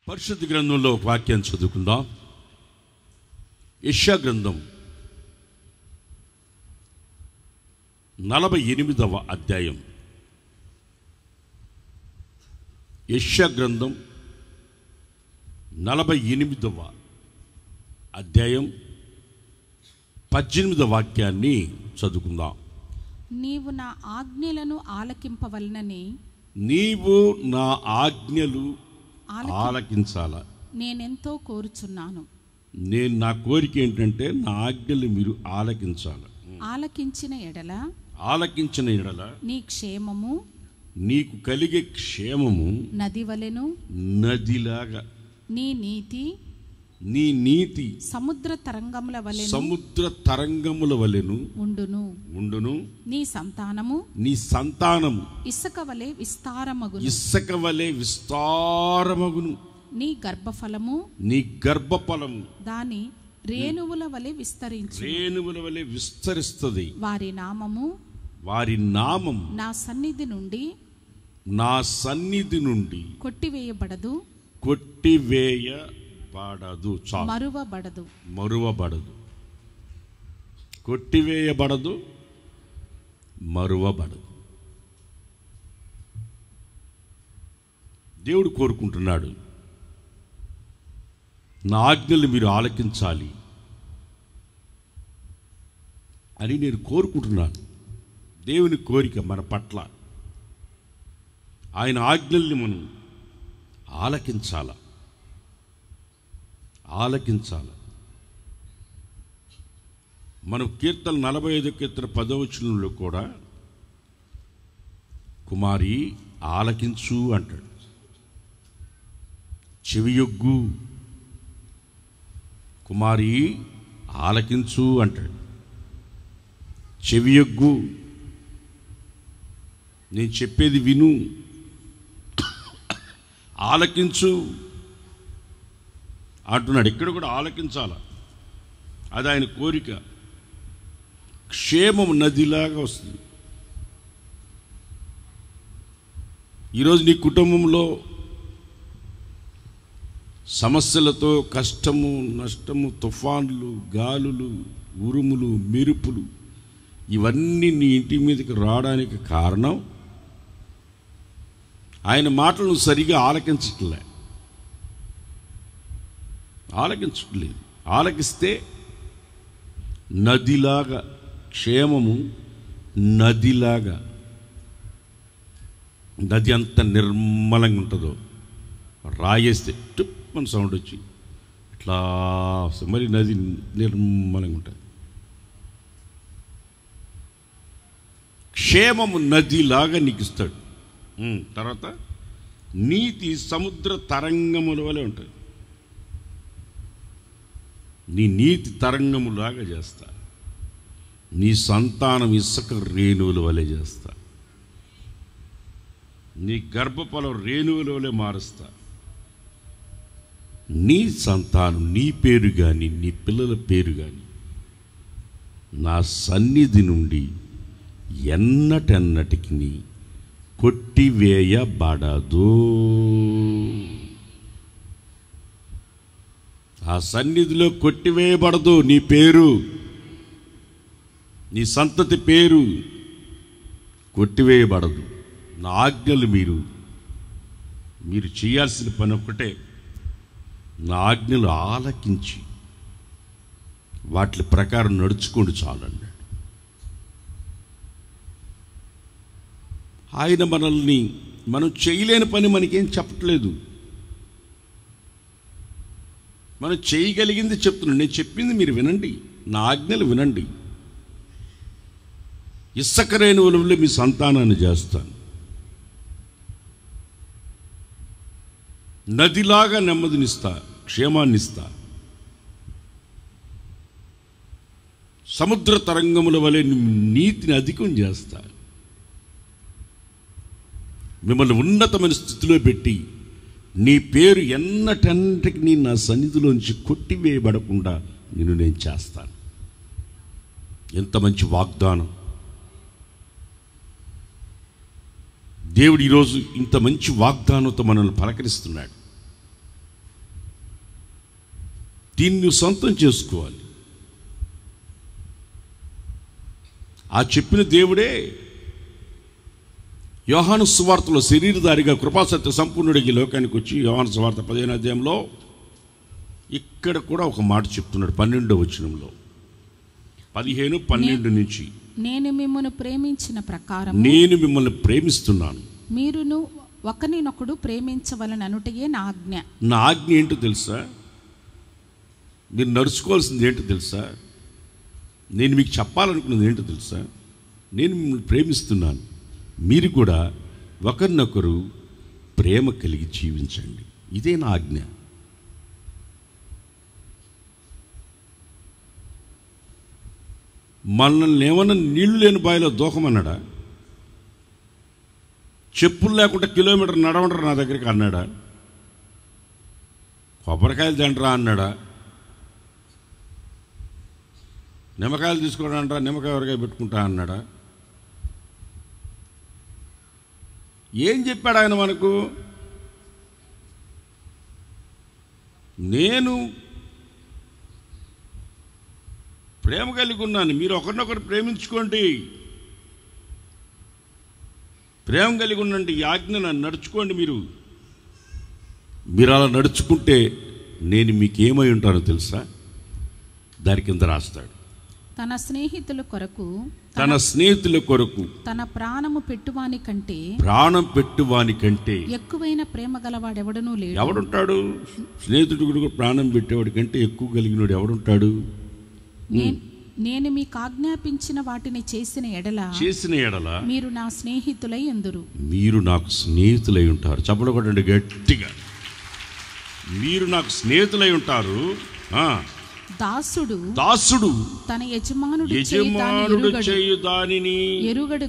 పరిశుద్ధ గ్రంథంలో వాక్యం చదువుకుందాం. యెషయా గ్రంథం 48వ అధ్యాయం. యెషయా గ్రంథం 48వ అధ్యాయం 18వ వాక్యాన్ని చదువుకుందాం. నీవు నా ఆజ్ఞలను ఆలకింపవలనని, నీవు నా ఆజ్ఞలు ఆలకించాలా. నేనెంతో కోరుచున్నాను. నేను నా కోరిక ఏంటంటే నా ఆజ్ఞలు మీరు ఆలకించాలి. ఆలకించిన ఎడల నీ క్షేమము, నీకు కలిగే క్షేమము నది వలెను, నదిలాగా, నీ నీతి సముద్ర తరంగముల వలెను ఉండును. నీ సంతానము ఇసుక వలె విస్తారమగును. నీ గర్భఫలము దాని రేణువుల వలె విస్తరిస్తుంది. వారి నామము నా సన్నిధి నుండి కొట్టివేయబడదు, మరువబడదు. కొట్టివేయబడదు, మరువబడదు. దేవుడు కోరుకుంటున్నాడు, నా ఆజ్ఞలు మీరు ఆలకించాలి అని నేను కోరుకుంటున్నాను. దేవుని కోరిక మన పట్ల, ఆయన ఆజ్ఞల్ని మనం ఆలకించాల. మనం కీర్తన 45 కీర్తన 10వ వచనంలో కూడా కుమారి ఆలకించు అంటాడు. చెవియొగ్గు, కుమారి ఆలకించు అంటాడు. చెవియొగ్గు, నేను చెప్పేది విను, ఆలకించు అంటున్నాడు. ఇక్కడ కూడా ఆలకించాల, అది ఆయన కోరిక. క్షేమం నదిలాగా వస్తుంది. ఈరోజు నీ కుటుంబంలో సమస్యలతో, కష్టము, నష్టము, తుఫాన్లు, గాలులు, ఉరుములు, మెరుపులు ఇవన్నీ నీ ఇంటి మీదకి రావడానికి కారణం ఆయన మాటలను సరిగా ఆలకించట్లేదు. ఆలకిస్తే నదిలాగా, క్షేమము నదిలాగా, నది అంత నిర్మలంగా ఉంటుందో, రాయేస్తే టుప్పని సౌండ్ వచ్చి ఇట్లా మరి నది నిర్మలంగా ఉంటుంది. క్షేమము నదిలాగా నీకు ఇస్తాడు. తర్వాత నీతి సముద్ర తరంగముల వలె ఉంటుంది. నీ నీతి తరంగములాగా చేస్తా. నీ సంతానం ఇసుక రేణువుల వలె చేస్తా. నీ గర్భఫలం రేణువుల వలె మారుస్తా. నీ సంతానం, నీ పేరు కానీ, నీ పిల్లల పేరు కానీ నా సన్నిధి నుండి ఎన్నటెన్నటికి కొట్టివేయబడదు. ఆ సన్నిధిలో కొట్టివేయబడదు. నీ పేరు, నీ సంతతి పేరు కొట్టివేయబడదు. నా ఆజ్ఞలు మీరు చేయాల్సిన పని ఒక్కటే, నా ఆజ్ఞలు ఆలకించి వాటి ప్రకారం నడుచుకోండి చాలండి. ఆయన మనం చేయలేని పని మనకేం చెప్పట్లేదు. మనం చేయగలిగింది చెప్తున్నాడు. నేను చెప్పింది మీరు వినండి, నా ఆజ్ఞలు వినండి. ఇసుక రేణువులలో మీ సంతానాన్ని చేస్తాను. నదిలాగా నెమ్మదినిస్తా, క్షేమాన్నిస్తా. సముద్ర తరంగముల వలె నీతిని అధికం చేస్తా. మిమ్మల్ని ఉన్నతమైన స్థితిలో పెట్టి నీ పేరు ఎన్నటంటికి నా సన్నిధిలోంచి కొట్టివేయబడకుండా నేను చేస్తాను. ఎంత మంచి వాగ్దానం! దేవుడు ఈరోజు ఇంత మంచి వాగ్దానంతో మనల్ని పలకరిస్తున్నాడు. దీన్ని నువ్వు సొంతం చేసుకోవాలి. ఆ చెప్పిన దేవుడే యోహాను సువార్తలో శరీరధారిగా కృపాసత్య సంపూర్ణుడికి లోకానికి వచ్చి యోహాను సువార్త 15వ అధ్యాయంలో ఇక్కడ కూడా ఒక మాట చెప్తున్నాడు. 12వ వచనంలో 15-12 నుంచి, నేను మిమ్మల్ని ప్రేమించిన ప్రకారం నేను మిమ్మల్ని ప్రేమిస్తున్నాను, మీరును ఒకరినొకడు ప్రేమించవలన అనుటయే నా ఆజ్ఞ. నా ఆజ్ఞ ఏంటో తెలుసా? మీరు నడుచుకోవాల్సింది ఏంటో తెలుసా? నేను మీకు చెప్పాలనుకున్నది ఏంటో తెలుసా? నేను మిమ్మల్ని ప్రేమిస్తున్నాను, మీరు కూడా ఒకరినొకరు ప్రేమ కలిగి జీవించండి. ఇదే నా ఆజ్ఞ. మనల్ని ఏమన్నా నీళ్లు లేని బావిలో దూకమన్నాడా? చెప్పులు లేకుండా కిలోమీటర్ నడవంటారు నా దగ్గరికి అన్నాడా? కొబ్బరికాయలు తింటరా అన్నాడా? నిమ్మకాయలు తీసుకోవడంటారా, నిమ్మకాయ ఎవరికాయ పెట్టుకుంటా అన్నాడా? ఏం చెప్పాడు ఆయన మనకు? నేను ప్రేమ కలిగి ఉన్నాను, మీరు ఒకరినొకరు ప్రేమించుకోండి, ప్రేమ కలిగి ఉండండి, ఈ ఆజ్ఞను నడుచుకోండి. మీరు అలా నడుచుకుంటే నేను మీకేమై ఉంటానో తెలుసా? దాని కింద రాస్తాడు, తన స్నేహితుల కొరకు తన ప్రాణం పెట్టువాని కంటే ఎక్కువైన ప్రేమ గలవాడెవడనూ లేడు. ఎవడుంటాడు? స్నేహితుడు ప్రాణం పెట్టేవాడి కంటే ఎక్కువ కలిగినోడు ఎవడుంటాడు? నేను మీకు ఆజ్ఞాపించిన వాటిని చేసిన ఎడల మీరు నా స్నేహితులై ఉందురు. మీరు నాకు స్నేహితులై ఉంటారు. చప్పట్లు కొట్టండి గట్టిగా. మీరు నాకు స్నేహితులై ఉంటారు. దాసుడు తన యజమానుడు చేయు దానిని ఎరుగడు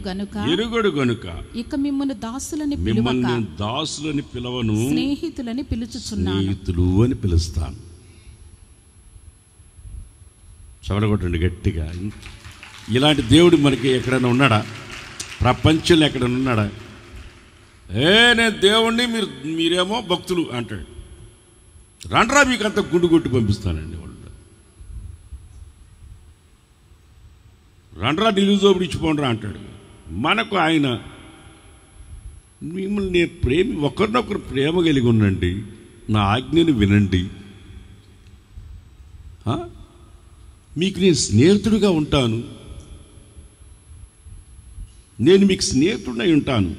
గనుక ఇక మిమ్మల్ని దాసులని పిలవను, స్నేహితులని పిలుచుచున్నాను. స్నేహితులు అని పిలుస్తాను. చవడగొట్టండి గట్టిగా. ఇలాంటి దేవుడు మనకి ఎక్కడైనా ఉన్నాడా? ప్రపంచంలో ఎక్కడైనా ఉన్నాడా? నేను దేవుణ్ణి, మీరేమో భక్తులు అంటాడు. రండ్రా మీకు అంత గుండు కొట్టి పంపిస్తానండి వాళ్ళు. రండ్రా నిలుజోబుడు ఇచ్చిపోండ్రా అంటాడు. మనకు ఆయన మిమ్మల్ని ఒకరినొకరు ప్రేమ కలిగి ఉండండి, నా ఆజ్ఞను వినండి, మీకు నేను స్నేహితుడిగా ఉంటాను, నేను మీకు స్నేహితుడినై ఉంటాను.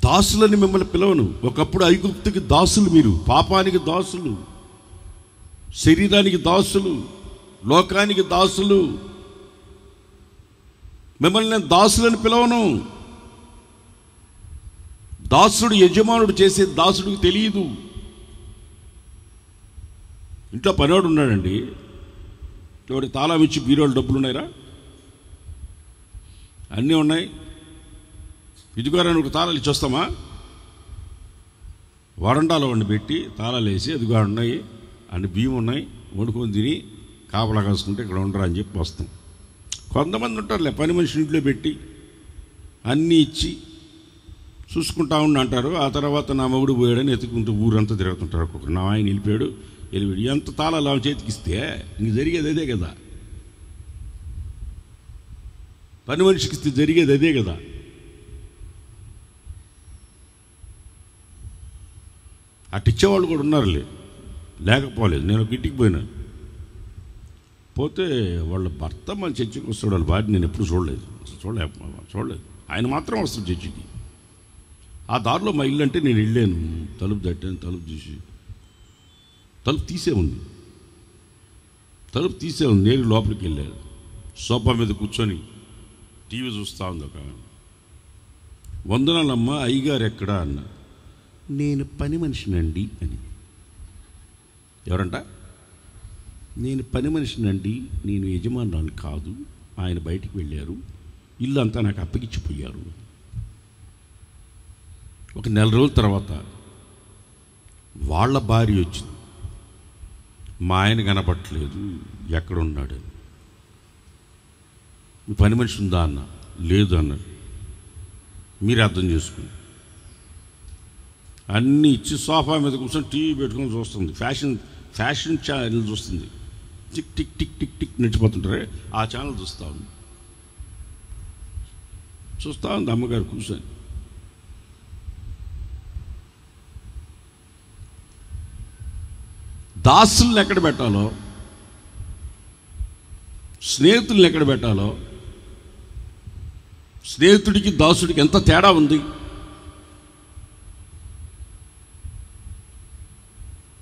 దాసులని మిమ్మల్ని పిలవను. ఒకప్పుడు ఐగుప్తుకి దాసులు, మీరు పాపానికి దాసులు, శరీరానికి దాసులు, లోకానికి దాసులు. మిమ్మల్ని నేను దాసులని పిలవను. దాసుడు యజమానుడు చేసే దాసుడికి తెలియదు. ఇంట్లో పనివాడు ఉన్నాడండి, ఎవరి తాళం ఇచ్చి బీరోలు డబ్బులు ఉన్నాయిరా, అన్నీ ఉన్నాయి, ఇదిగోరా నువ్వు తాళాలు ఇచ్చి వస్తామా? వరండాలో వండి పెట్టి తాళాలు వేసి అదిగో ఉన్నాయి, అన్ని బియ్యం ఉన్నాయి, వండుకొని తిని కాపలా కాసుకుంటే ఇక్కడ ఉండరా అని చెప్పి వస్తాం. కొంతమంది ఉంటారులే పని మనిషి ఇంట్లో పెట్టి అన్నీ ఇచ్చి చూసుకుంటా ఉండి అంటారు. ఆ తర్వాత నా మగుడు పోయాడని ఎత్తుకుంటూ ఊరంతా తిరుగుతుంటారు. ఒక్కొక్కరు నా ఆయన వెళ్ళిపోయాడు. ఎంత తాళాలు ఆమె చేతికిస్తే ఇంక జరిగేది అదే కదా, పని మనిషికి ఇస్తే జరిగేది అదే కదా. అట్టిచ్చేవాళ్ళు కూడా ఉన్నారులే, లేకపోలేదు. నేను ఒక ఇంటికి పోయినా, పోతే వాళ్ళ భర్త మన చర్చికి వస్తాడు, వాళ్ళ భార్య నేను ఎప్పుడు చూడలేదు. ఆయన మాత్రం వస్తాడు చర్చికి. ఆ దారిలో మా ఇల్లు అంటే నేను వెళ్ళాను, తలుపు తట్టాను, తలుపు తీసే ఉంది. నేను లోపలికి వెళ్ళాను. సోఫా మీద కూర్చొని టీవీ చూస్తూ ఉంది ఒక. వందనాలమ్మ, అయ్యగారు ఎక్కడా అన్న. నేను పని మనిషినండి అని. ఎవరంట? నేను పని మనిషినండి, నేను యజమానురాలు కాదు. ఆయన బయటికి వెళ్ళారు, ఇల్లు అంతా నాకు అప్పగిచ్చిపోయారు. ఒక నెల రోజుల తర్వాత వాళ్ళ భార్య వచ్చింది. మా ఆయన కనపట్లేదు, ఎక్కడున్నాడని. మీ పని మనిషి ఉందా అన్న. లేదు అన్నారు. మీరు అర్థం చేసుకుని అన్నీ ఇచ్చి సోఫా మీద కూర్చొని టీవీ పెట్టుకొని చూస్తుంది. ఫ్యాషన్ ఛానల్ చూస్తుంది. Tick tick tick tick tick నడిచిపోతుంటారే ఆ ఛానల్ చూస్తూ ఉంది అమ్మగారు కూర్చొని. దాసుల్ని ఎక్కడ పెట్టాలో, స్నేహితుల్ని ఎక్కడ పెట్టాలో, స్నేహితుడికి దాసుడికి ఎంత తేడా ఉంది.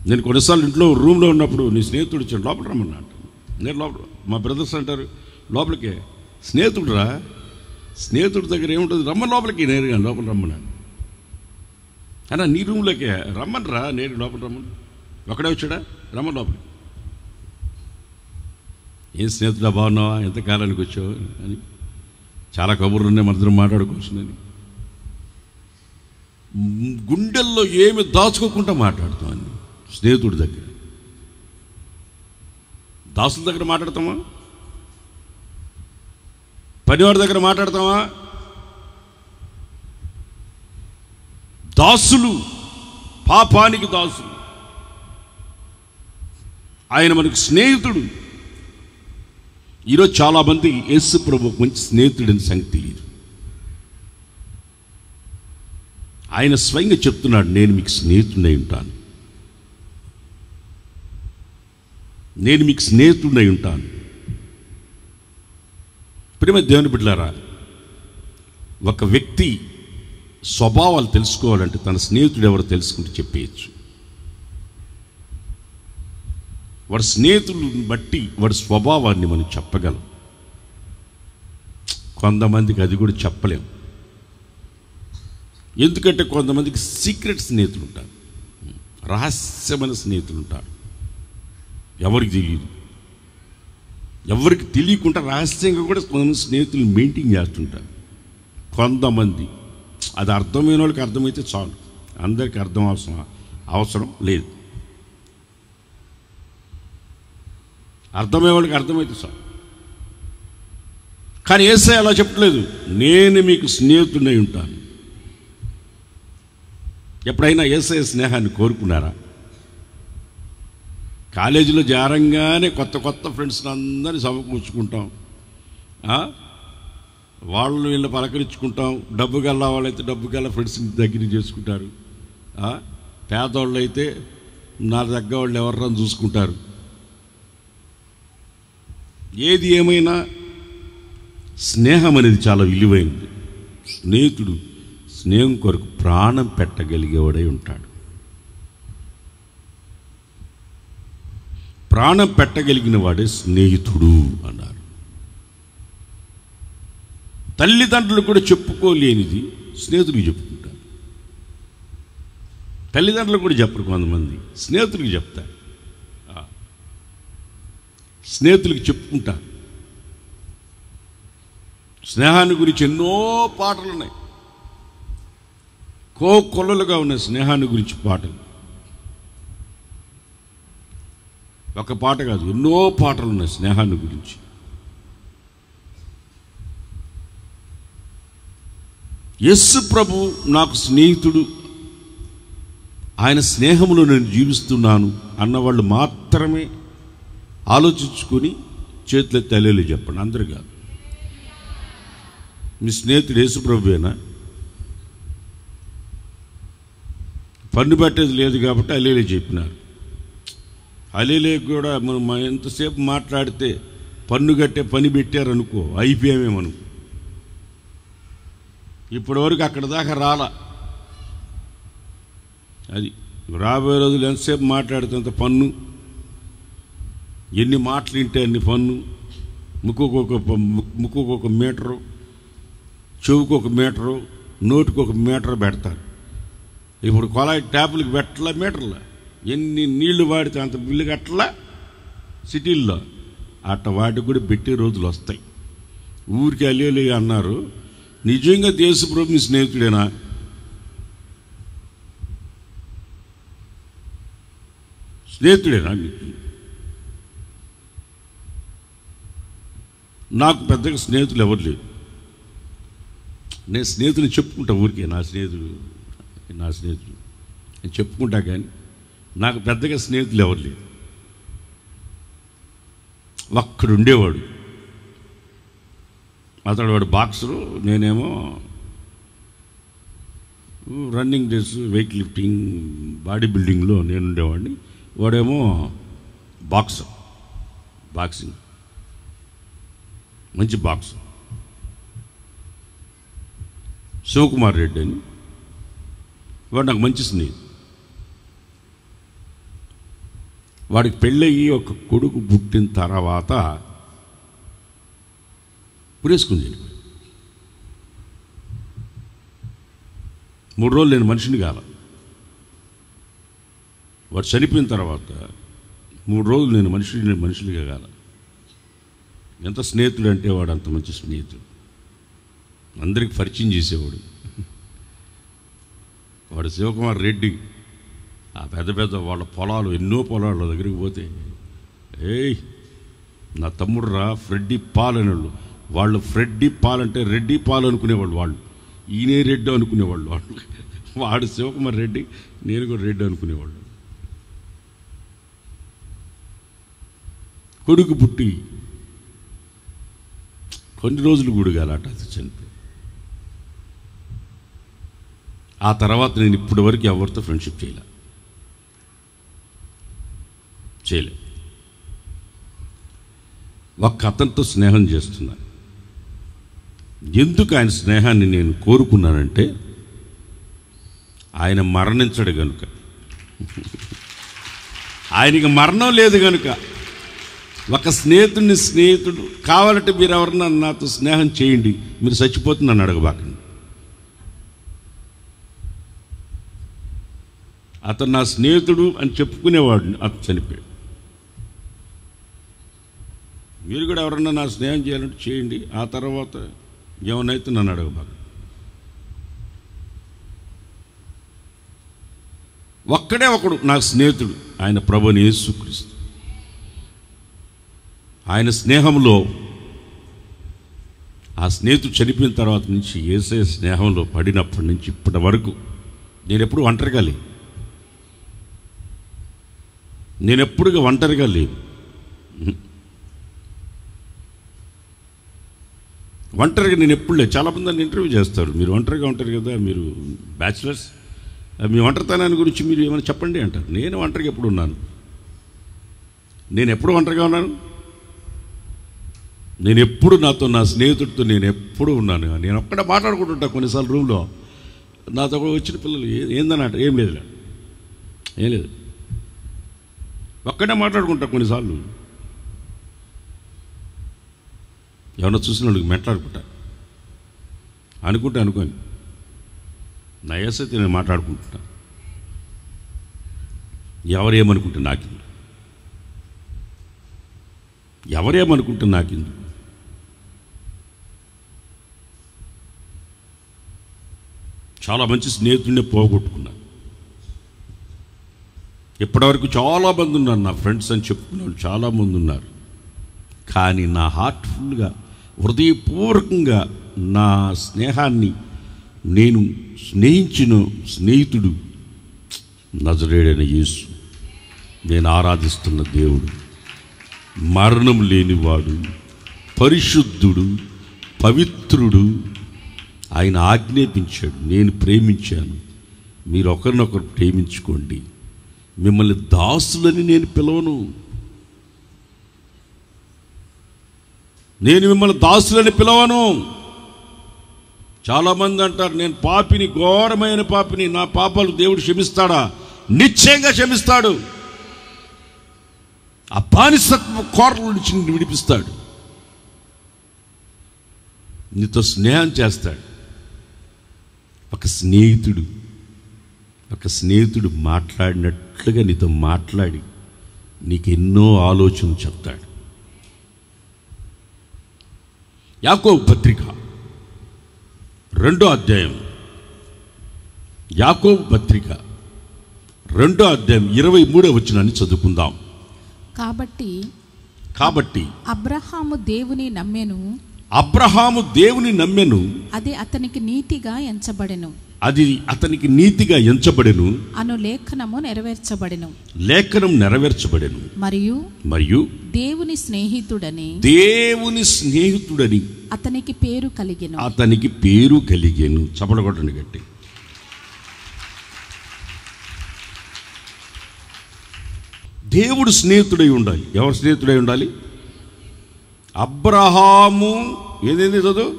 నేను కొన్నిసార్లు ఇంట్లో రూమ్లో ఉన్నప్పుడు నీ స్నేహితుడు వచ్చాడు లోపల రమ్మన్నా అంటాను. నేను లోపల, మా బ్రదర్స్ అంటారు లోపలికే, స్నేహితుడు రా, స్నేహితుడి దగ్గర ఏముంటుంది, రమ్మని లోపలికి, నేరుగా లోపల రమ్మన్నాను. అన్నా నీ రూమ్లోకే రమ్మని రా, నేను లోపల రమ్మను, ఒకడే వచ్చాడా, రమ్మని లోపలికి. ఏం స్నేహితుడా బాగున్నావా, ఎంతకాలానికి వచ్చావు అని, చాలా కబుర్లు ఉన్నాయి మన ఇద్దరం మాట్లాడుకోవచ్చునని. గుండెల్లో ఏమి దాచుకోకుండా మాట్లాడుతాం అని స్నేహితుడి దగ్గర. దాసుల దగ్గర మాట్లాడతామా, పనివాడి దగ్గర మాట్లాడతామా? దాసులు, పాపానికి దాసులు. ఆయన మనకు స్నేహితుడు. ఈరోజు చాలామంది యేసు ప్రభువుకు మంచి స్నేహితుడని సంగతి తెలియదు. ఆయన స్వయంగా చెప్తున్నాడు, నేను మీకు స్నేహితుడై ఉంటాను, నేను మీకు స్నేహితుడై ఉంటాను. ప్రేమ దేవుని బిడ్డలారా, ఒక వ్యక్తి స్వభావాలు తెలుసుకోవాలంటే తన స్నేహితుడు ఎవరో తెలుసుకుంటే చెప్పేయచ్చు. వాడి స్నేహితులను బట్టి వాడి స్వభావాన్ని మనం చెప్పగలం. కొంతమందికి అది కూడా చెప్పలేం. ఎందుకంటే కొంతమందికి సీక్రెట్ స్నేహితులు ఉంటారు, రహస్యమైన స్నేహితులు ఉంటారు. ఎవరికి తెలియదు, ఎవరికి తెలియకుండా రహస్యంగా కూడా కొంతమంది స్నేహితులు మెయింటైన్ చేస్తుంటారు. కొంతమంది అది అర్థమైన వాళ్ళకి అర్థమైతే చాలు, అందరికీ అర్థం అవసరం లేదు. అర్థమయ్యే వాళ్ళకి అర్థమైతే చాలు. కానీ యేసయ్య అలా చెప్పట్లేదు, నేను మీకు స్నేహితుడై ఉంటాను. ఎప్పుడైనా యేసయ్య స్నేహాన్ని కోరుకున్నారా? కాలేజీలో జారంగానే కొత్త కొత్త ఫ్రెండ్స్ని అందరినీ సమకూర్చుకుంటాం, వాళ్ళు వీళ్ళు పలకరించుకుంటాం. డబ్బు గల్లా వాళ్ళైతే డబ్బు గల్లా ఫ్రెండ్స్ని దగ్గర చేసుకుంటారు. పేదవాళ్ళు అయితే నా దగ్గర వాళ్ళు ఎవరన్నా చూసుకుంటారు. ఏది ఏమైనా స్నేహం అనేది చాలా విలువైనది. స్నేహితుడు స్నేహం కొరకు ప్రాణం పెట్టగలిగేవాడై ఉంటాడు. ప్రాణం పెట్టగలిగిన వాడే స్నేహితుడు అన్నారు. తల్లిదండ్రులు కూడా చెప్పుకోలేనిది స్నేహితుడికి చెప్పుకుంటారు. తల్లిదండ్రులు కూడా చెప్పరు, కొంతమంది స్నేహితుడికి చెప్తారు. స్నేహితులకి చెప్పుకుంటారు. స్నేహాన్ని గురించి ఎన్నో పాటలు ఉన్నాయి, కొల్లలుగా ఉన్నాయి స్నేహాన్ని గురించి పాటలు. ఒక పాట కాదు, ఎన్నో పాటలు ఉన్నాయి స్నేహాన్ని గురించి. యేసు ప్రభు నాకు స్నేహితుడు, ఆయన స్నేహంలో నేను జీవిస్తున్నాను అన్నవాళ్ళు మాత్రమే ఆలోచించుకొని చేతులెత్తి హల్లెలూయా చెప్పండి. అందరు కాదు. మీ స్నేహితుడు యేసు ప్రభువేనా? పన్ను పెట్టేది లేదు కాబట్టి హల్లెలూయా చెప్పినారు. హల్లెలూయా కూడా మనం ఎంతసేపు మాట్లాడితే పన్ను కట్టే పని పెట్టారనుకో, అయిపోయామేమను. ఇప్పటి వరకు అక్కడ దాకా రాలా. అది రాబోయే రోజులు ఎంతసేపు మాట్లాడితే అంత పన్ను, ఎన్ని మాటలు వింటే అన్ని పన్ను. ముక్కుకు ఒక మీటరు, చెవుకు ఒక మీటరు, నోటికి ఒక మీటర్ పెడతారు. ఇప్పుడు కొలాయి ట్యాపులకి పెట్టలా, మీటర్లా. ఎన్ని నీళ్లు వాడితే అంత బిల్లు కట్టలా సిటీల్లో. అట్ట వాటికి కూడా పెట్టే రోజులు వస్తాయి. ఊరికి హల్లెలూయా అన్నారు. నిజంగా యేసు ప్రభు మీ స్నేహితుడేనా? స్నేహితుడేనా? నాకు పెద్దగా స్నేహితులు ఎవరు లేరు. నేను స్నేహితులు చెప్పుకుంటా ఊరికే, నా స్నేహితుడు. అని చెప్పుకుంటా, కానీ నాకు పెద్దగా స్నేహితులు ఎవరు లేరు. ఒక్కడుండేవాడు, అతడు వాడు బాక్సరు, నేనేమో running race, weight lifting, body బిల్డింగ్లో నేను ఉండేవాడిని. వాడేమో బాక్సింగ్, మంచి బాక్సర్. శివకుమార్ రెడ్డి అని వాడు నాకు మంచి స్నేహితుడు. వాడికి పెళ్ళయ్యి ఒక కొడుకు పుట్టిన తర్వాత పురేసుకుని వెళ్ళిపోయి 3 రోజులు నేను మనిషిని కాల. వాడు చనిపోయిన తర్వాత 3 రోజులు నేను మనుషులుగా కాల. ఎంత స్నేహితుడు అంటే వాడు అంత మంచి స్నేహితుడు, అందరికి పరిచయం చేసేవాడు. వాడు శివకుమార్ రెడ్డి. ఆ పెద్ద వాళ్ళ పొలాలు, ఎన్నో పొలాల దగ్గరికి పోతే, ఏయ్ నా తమ్ముడు రా ఫ్రెడ్డి పాల్ అనేవాళ్ళు. వాళ్ళు ఫ్రెడ్డి పాల్ అంటే రెడ్డి పాల్ అనుకునేవాళ్ళు, వాళ్ళు ఈయనే రెడ్డి అనుకునేవాళ్ళు. వాడు శివకుమార్ రెడ్డి, నేను కూడా రెడ్డి అనుకునేవాళ్ళు. కొడుకు పుట్టి కొన్ని రోజులు గుడిగాలట, అది చనిపోయి. ఆ తర్వాత నేను ఇప్పటి వరకు ఎవరితో ఫ్రెండ్షిప్ చేయలే. ఒక్క అతనితో స్నేహం చేస్తున్నాను. ఎందుకు ఆయన స్నేహాన్ని నేను కోరుకున్నానంటే, ఆయన మరణించడు కనుక, ఆయనకి మరణం లేదు కనుక. ఒక స్నేహితుడు కావాలంటే మీరు ఎవరన్నా నాతో స్నేహం చేయండి, మీరు చచ్చిపోతుంది నన్ను అడగబాకండి. అతను నా స్నేహితుడు అని చెప్పుకునేవాడు, అతను చనిపోయాడు. మీరు కూడా ఎవరన్నా నా స్నేహం చేయాలంటే చేయండి, ఆ తర్వాత ఏమనైతే నన్ను అడగబాకండి. ఒక్కడే ఒకడు నా స్నేహితుడు, ఆయన ప్రభువైన యేసుక్రీస్తు. ఆయన స్నేహంలో, ఆ స్నేహితుడు చనిపోయిన తర్వాత నుంచి యేసయ్య స్నేహంలో పడినప్పటి నుంచి ఇప్పటి వరకు నేను ఎప్పుడు ఒంటరిగా లేదు. ఒంటరిగా నేను ఎప్పుడు లేదు. చాలామంది నన్ను ఇంటర్వ్యూ చేస్తారు, మీరు ఒంటరిగా ఉంటారు కదా, మీరు బ్యాచిలర్స్, మీ ఒంటరితనాన్ని గురించి మీరు ఏమైనా చెప్పండి అంటారు. నేను ఒంటరిగా ఎప్పుడు ఉన్నాను? నేను ఎప్పుడు ఒంటరిగా ఉన్నాను? నేను ఎప్పుడు నాతో, నా స్నేహితుడితో నేను ఎప్పుడు ఉన్నాను. నేను ఒక్కడే మాట్లాడుకుంటుంటా. కొన్నిసార్లు రూమ్లో నాతో వచ్చిన పిల్లలు ఏందన్నట్టు, ఏం లేదు, ఒక్కడే మాట్లాడుకుంటా. కొన్నిసార్లు ఎవరన్నా చూసిన వాళ్ళకి మాట్లాడుకుంటా, అనుకోని నా ఏసైతే నేను మాట్లాడుకుంటున్నా. ఎవరేమనుకుంటే నాకెందుకు? చాలా మంచి స్నేహితుడిని పోగొట్టుకున్నాను. ఇప్పటివరకు చాలామంది ఉన్నారు నా ఫ్రెండ్స్ అని చెప్పుకునే వాళ్ళు, చాలామంది ఉన్నారు. కానీ నా హార్ట్ఫుల్గా, హృదయపూర్వకంగా నా స్నేహాన్ని నేను స్నేహించిన స్నేహితుడు నజరేయుడైన యేసు, నేను ఆరాధిస్తున్న దేవుడు, మరణం లేనివాడు, పరిశుద్ధుడు, పవిత్రుడు. ఆయన ఆజ్ఞాపించాడు, నేను ప్రేమించాను, మీరు ఒకరినొకరు ప్రేమించుకోండి. మిమ్మల్ని దాసులని నేను పిలవను, నేను మిమ్మల్ని దాసులని పిలవను. చాలామంది అంటారు, నేను పాపిని, ఘోరమైన పాపిని, నా పాపాలు దేవుడు క్షమిస్తాడా? నిశ్చయంగా క్షమిస్తాడు. ఆ బానిసత్వ కోరల నుంచి నిన్ను విడిపిస్తాడు, నీతో స్నేహం చేస్తాడు. ఒక స్నేహితుడు మాట్లాడినట్లుగా నీతో మాట్లాడి నీకు ఎన్నో ఆలోచనలు చెప్తాడు. యాకోబు పత్రిక 2వ అధ్యాయం, యాకోబు పత్రిక 2వ అధ్యాయం 23వ వచనాన్ని చదువుకుందాం. కాబట్టి అబ్రహాము దేవుని నమ్మెను, అబ్రహాము దేవుని నమ్మెను, అది అతనికి నీతిగా ఎంచబడెను, అది అతనికి నీతిగా ఎంచబడెను అను లేఖనము నెరవేర్చబడెను. లేఖనం నెరవేర్చబడెను. మరియు దేవుని స్నేహితుడని అతనికి పేరు కలిగెను. చప్పట్లు కొట్టండి గట్టి. దేవుడు స్నేహితుడై ఉండాలి. ఎవరు స్నేహితుడై ఉండాలి? అబ్రహాము. ఏదేంది చదువు?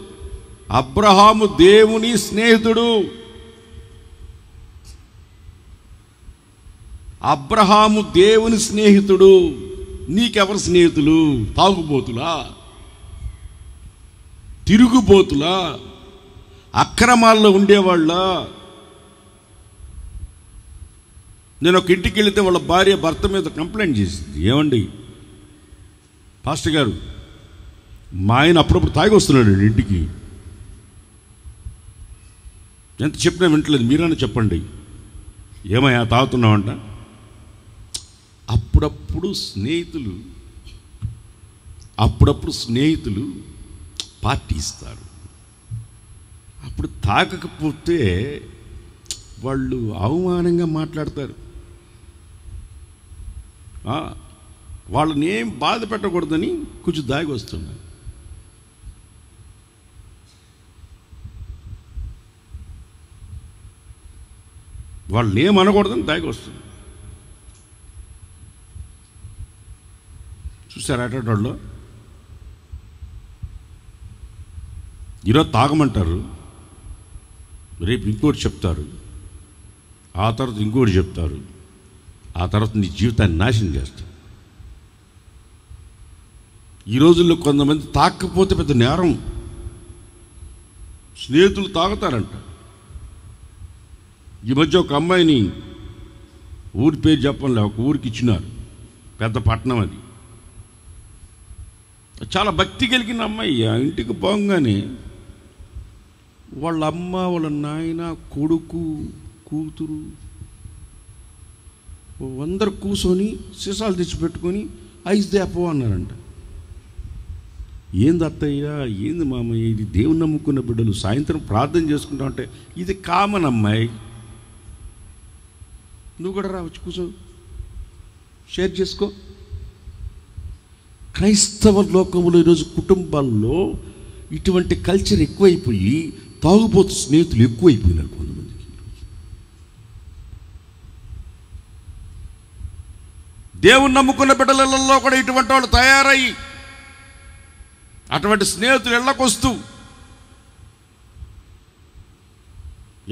అబ్రహాము దేవుని స్నేహితుడు. అబ్రహాము దేవుని స్నేహితుడు. నీకెవరు స్నేహితులు? తాగుబోతులా, తిరుగుబోతులా, అక్రమాల్లో ఉండేవాళ్ళ? నేను ఒక ఇంటికి వెళితే వాళ్ళ భార్య భర్త మీద కంప్లైంట్ చేసింది. ఏమండి పాస్టర్ గారు, మా ఆయన అప్పుడప్పుడు తాగి వస్తున్నాడు ఇంటికి, ఎంత చెప్పినా వింటలేదు, మీరైనా చెప్పండి, ఏమయ్యా తాగుతున్నావంట? అప్పుడప్పుడు స్నేహితులు పార్టీ ఇస్తారు. అప్పుడు తాగకపోతే వాళ్ళు అవమానంగా మాట్లాడతారు. వాళ్ళని ఏం బాధ పెట్టకూడదని కొంచెం దాగి వస్తున్నారు. వాళ్ళని ఏం అనకూడదని దాగి వస్తుంది. చూసారు అటోళ్ళు? ఈరోజు తాగమంటారు, రేపు ఇంకోటి చెప్తారు, ఆ తర్వాత ఇంకోటి చెప్తారు, ఆ తర్వాత నీ జీవితాన్ని నాశనం చేస్తారు. ఈ రోజుల్లో కొంతమంది తాగకపోతే పెద్ద నేరం. స్నేహితులు తాగుతారంట. ఈ మధ్య ఒక అమ్మాయిని, ఊరి పేరు చెప్పంలే, ఒక ఊరికి ఇచ్చినారు, పెద్ద పట్టణం అది. చాలా భక్తి కలిగిన అమ్మాయి. ఆ ఇంటికి పోగానే వాళ్ళ అమ్మ, వాళ్ళ నాయన, కొడుకు, కూతురు అందరు కూర్చొని సీసాలు తెచ్చిపెట్టుకొని ఐస్ దేపో అన్నారంట. ఏంది అత్తయ్య, ఏంది మామయ్య, ఇది దేవుని నమ్ముకున్న బిడ్డలు సాయంత్రం ప్రార్థన చేసుకుంటా ఉంటే ఇది కామన్ అమ్మాయి, నువ్వు కూడా రా, వచ్చి కూర్చో, షేర్ చేసుకో. క్రైస్తవ లోకంలో ఈరోజు కుటుంబాల్లో ఇటువంటి కల్చర్ ఎక్కువైపోయి తాగుబోతు స్నేహితులు ఎక్కువైపోయినారు కొంతమందికి. దేవుని నమ్ముకున్న బిడ్డలలో కూడా ఇటువంటి వాళ్ళు తయారయ్యి అటువంటి స్నేహితులు ఇళ్లకొస్తూ,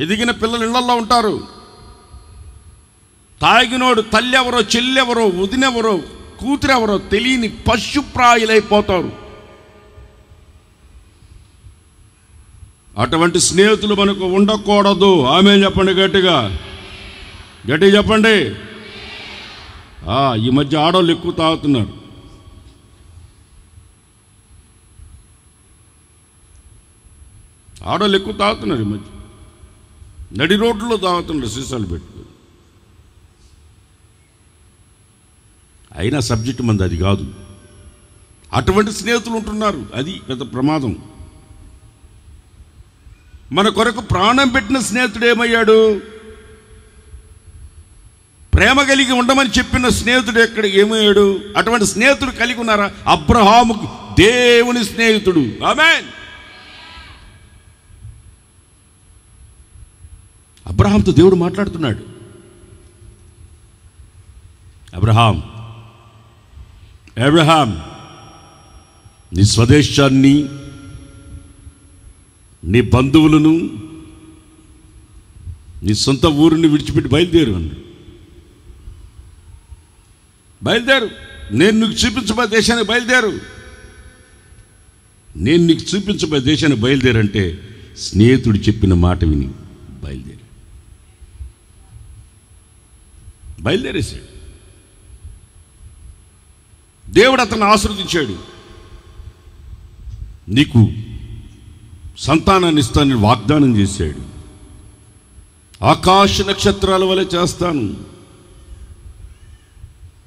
ఎదిగిన పిల్లలు ఇళ్లలో ఉంటారు. తాగినోడు తల్లి ఎవరో, చెల్లెవరో, వదినెవరో, కూతురెవరో తెలియని పశుప్రాయులైపోతారు. అటువంటి స్నేహితులు మనకు ఉండకూడదు. ఆమె చెప్పండి, గట్టిగా చెప్పండి. ఈ మధ్య ఆడవాళ్ళు ఎక్కువ తాగుతున్నారు. ఈ మధ్య నడి రోడ్లలో తాగుతున్నారు సీసాలు పెట్టుకుని. అయినా సబ్జెక్టు మంది అది కాదు. అటువంటి స్నేహితులు ఉంటున్నారు, అది పెద్ద ప్రమాదం. మన కొరకు ప్రాణం పెట్టిన స్నేహితుడు ఏమయ్యాడు? ప్రేమ కలిగి ఉండమని చెప్పిన స్నేహితుడు ఏమయ్యాడు? అటువంటి స్నేహితుడు కలిగి ఉన్నారా? అబ్రహాముకు దేవుని స్నేహితుడు. ఆమేన్. అబ్రహాంతో దేవుడు మాట్లాడుతున్నాడు. అబ్రహాం, నీ స్వదేశాన్ని, నీ బంధువులను, నీ సొంత ఊరిని విడిచిపెట్టి బయలుదేరు. నేను నీకు చూపించబోయే దేశానికి బయలుదేరంటే స్నేహితుడు చెప్పిన మాట విని బయలుదేరేశాడు. దేవుడు అతన్ని ఆశీర్వదించాడు. నీకు సంతానాన్ని ఇస్తానని వాగ్దానం చేశాడు. ఆకాశ నక్షత్రాల వలె చేస్తాను,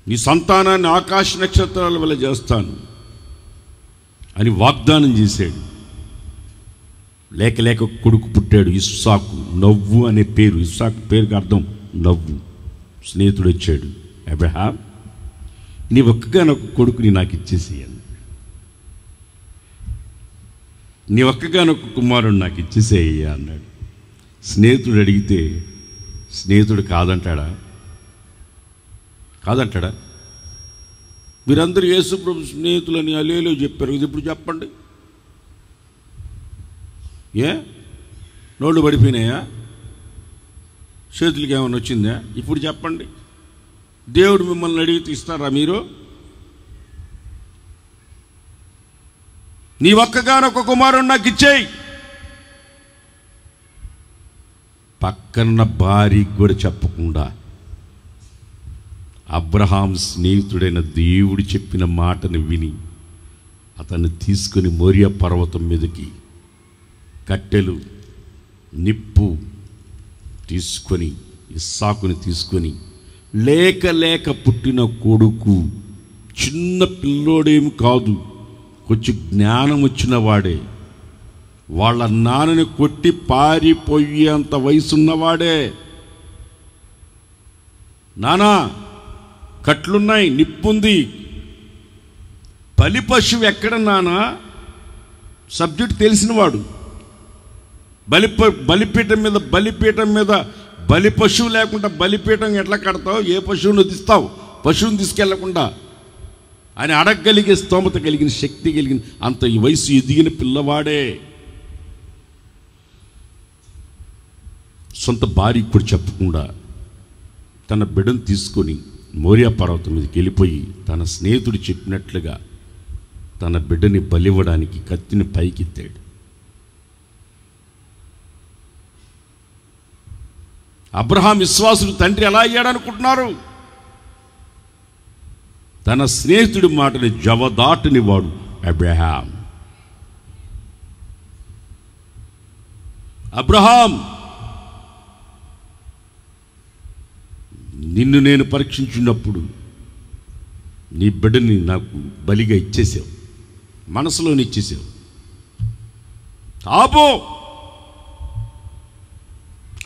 నీ సంతానాన్ని ఆకాశ నక్షత్రాల వలె చేస్తాను, అని వాగ్దానం చేశాడు. లేక లేక కొడుకు పుట్టాడు, ఇస్సాకు. నవ్వు అనే పేరు, ఇస్సాకు పేరుకి అర్థం నవ్వు. స్నేహితుడు వచ్చాడు, అబ్రహాం నీ ఒక్కగానొక్క కొడుకుని నాకు ఇచ్చేసేయండి, నీ ఒక్కగానొక్క కుమారుడు నాకు ఇచ్చేసేయ్యా అన్నాడు. స్నేహితుడు అడిగితే స్నేహితుడు కాదంటాడా? మీరందరూ యేసు ప్రభు స్నేహితులని అలేలో చెప్పారు, ఇది ఇప్పుడు చెప్పండి. నోళ్ళు పడిపోయినాయా? చేతులకి ఏమైనా వచ్చిందా? ఇప్పుడు చెప్పండి. దేవుడు మిమ్మల్ని అడిగితే ఇస్తారా మీరు? నీ ఒక్కగానొక్క కుమారుడు నాకు ఇచ్చేయి. పక్కన భార్యకి కూడా చెప్పకుండా అబ్రహాం స్నేహితుడైన దేవుడు చెప్పిన మాటను విని అతన్ని తీసుకొని మోరియా పర్వతం మీదకి కట్టెలు నిప్పు తీసుకొని ఇస్సాకుని తీసుకొని లేక లేక పుట్టిన కొడుకు, చిన్న పిల్లోడేమి కాదు, కొంచెం జ్ఞానం వచ్చిన వాడే, వాళ్ళ నాన్నని కొట్టి పారిపోయేంత వయసున్నవాడే. నానా కట్లున్నాయి, నిప్పుంది, బలి పశువు ఎక్కడ నానా? సబ్జెక్ట్ తెలిసినవాడు. బలిపీఠం మీద బలి పశువు లేకుండా బలిపీఠం ఎట్లా కడతావు? ఏ పశువును వదిస్తావు పశువుని తీసుకెళ్లకుండా అని అడగగలిగే స్తోమత కలిగిన, శక్తి కలిగిన, అంత ఈ వయసు ఎదిగిన పిల్లవాడే. సొంత భార్యకు కూడా చెప్పకుండా తన బిడ్డను తీసుకొని మోరియా పర్వతం మీదకి వెళ్ళిపోయి తన స్నేహితుడు చెప్పినట్లుగా తన బిడ్డని బలివ్వడానికి కత్తిని పైకెత్తాడు. అబ్రహాం విశ్వాసుడు తండ్రి ఎలా అయ్యాడనుకుంటున్నారు? తన స్నేహితుడి మాటని జవదాటని వాడు అబ్రహాం. అబ్రహాం, నిన్ను నేను పరీక్షించినప్పుడు నీ బిడ్డని నాకు బలిగా ఇచ్చేసావు, మనసులోని ఇచ్చేసావు. ఆపో,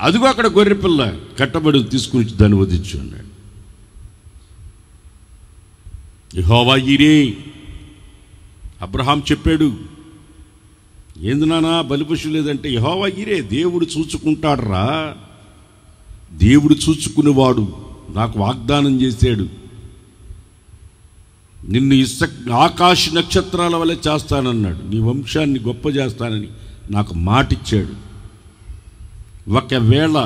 అదిగో అక్కడ గొర్రెపిల్ల కట్టబడి తీసుకుని దాన్ని వదిలించు అన్నాడు. యెహోవా ఈరే, అబ్రహాం చెప్పాడు. ఏంది నానా బలిపశువు లేదంటే? యెహోవా ఈరే, దేవుడు చూచుకుంటాడురా, దేవుడు చూచుకునేవాడు. నాకు వాగ్దానం చేశాడు, నిన్ను ఆకాశ నక్షత్రాల వల్లే చేస్తానన్నాడు, నీ వంశాన్ని గొప్ప చేస్తానని నాకు మాటిచ్చాడు. ఒకవేళ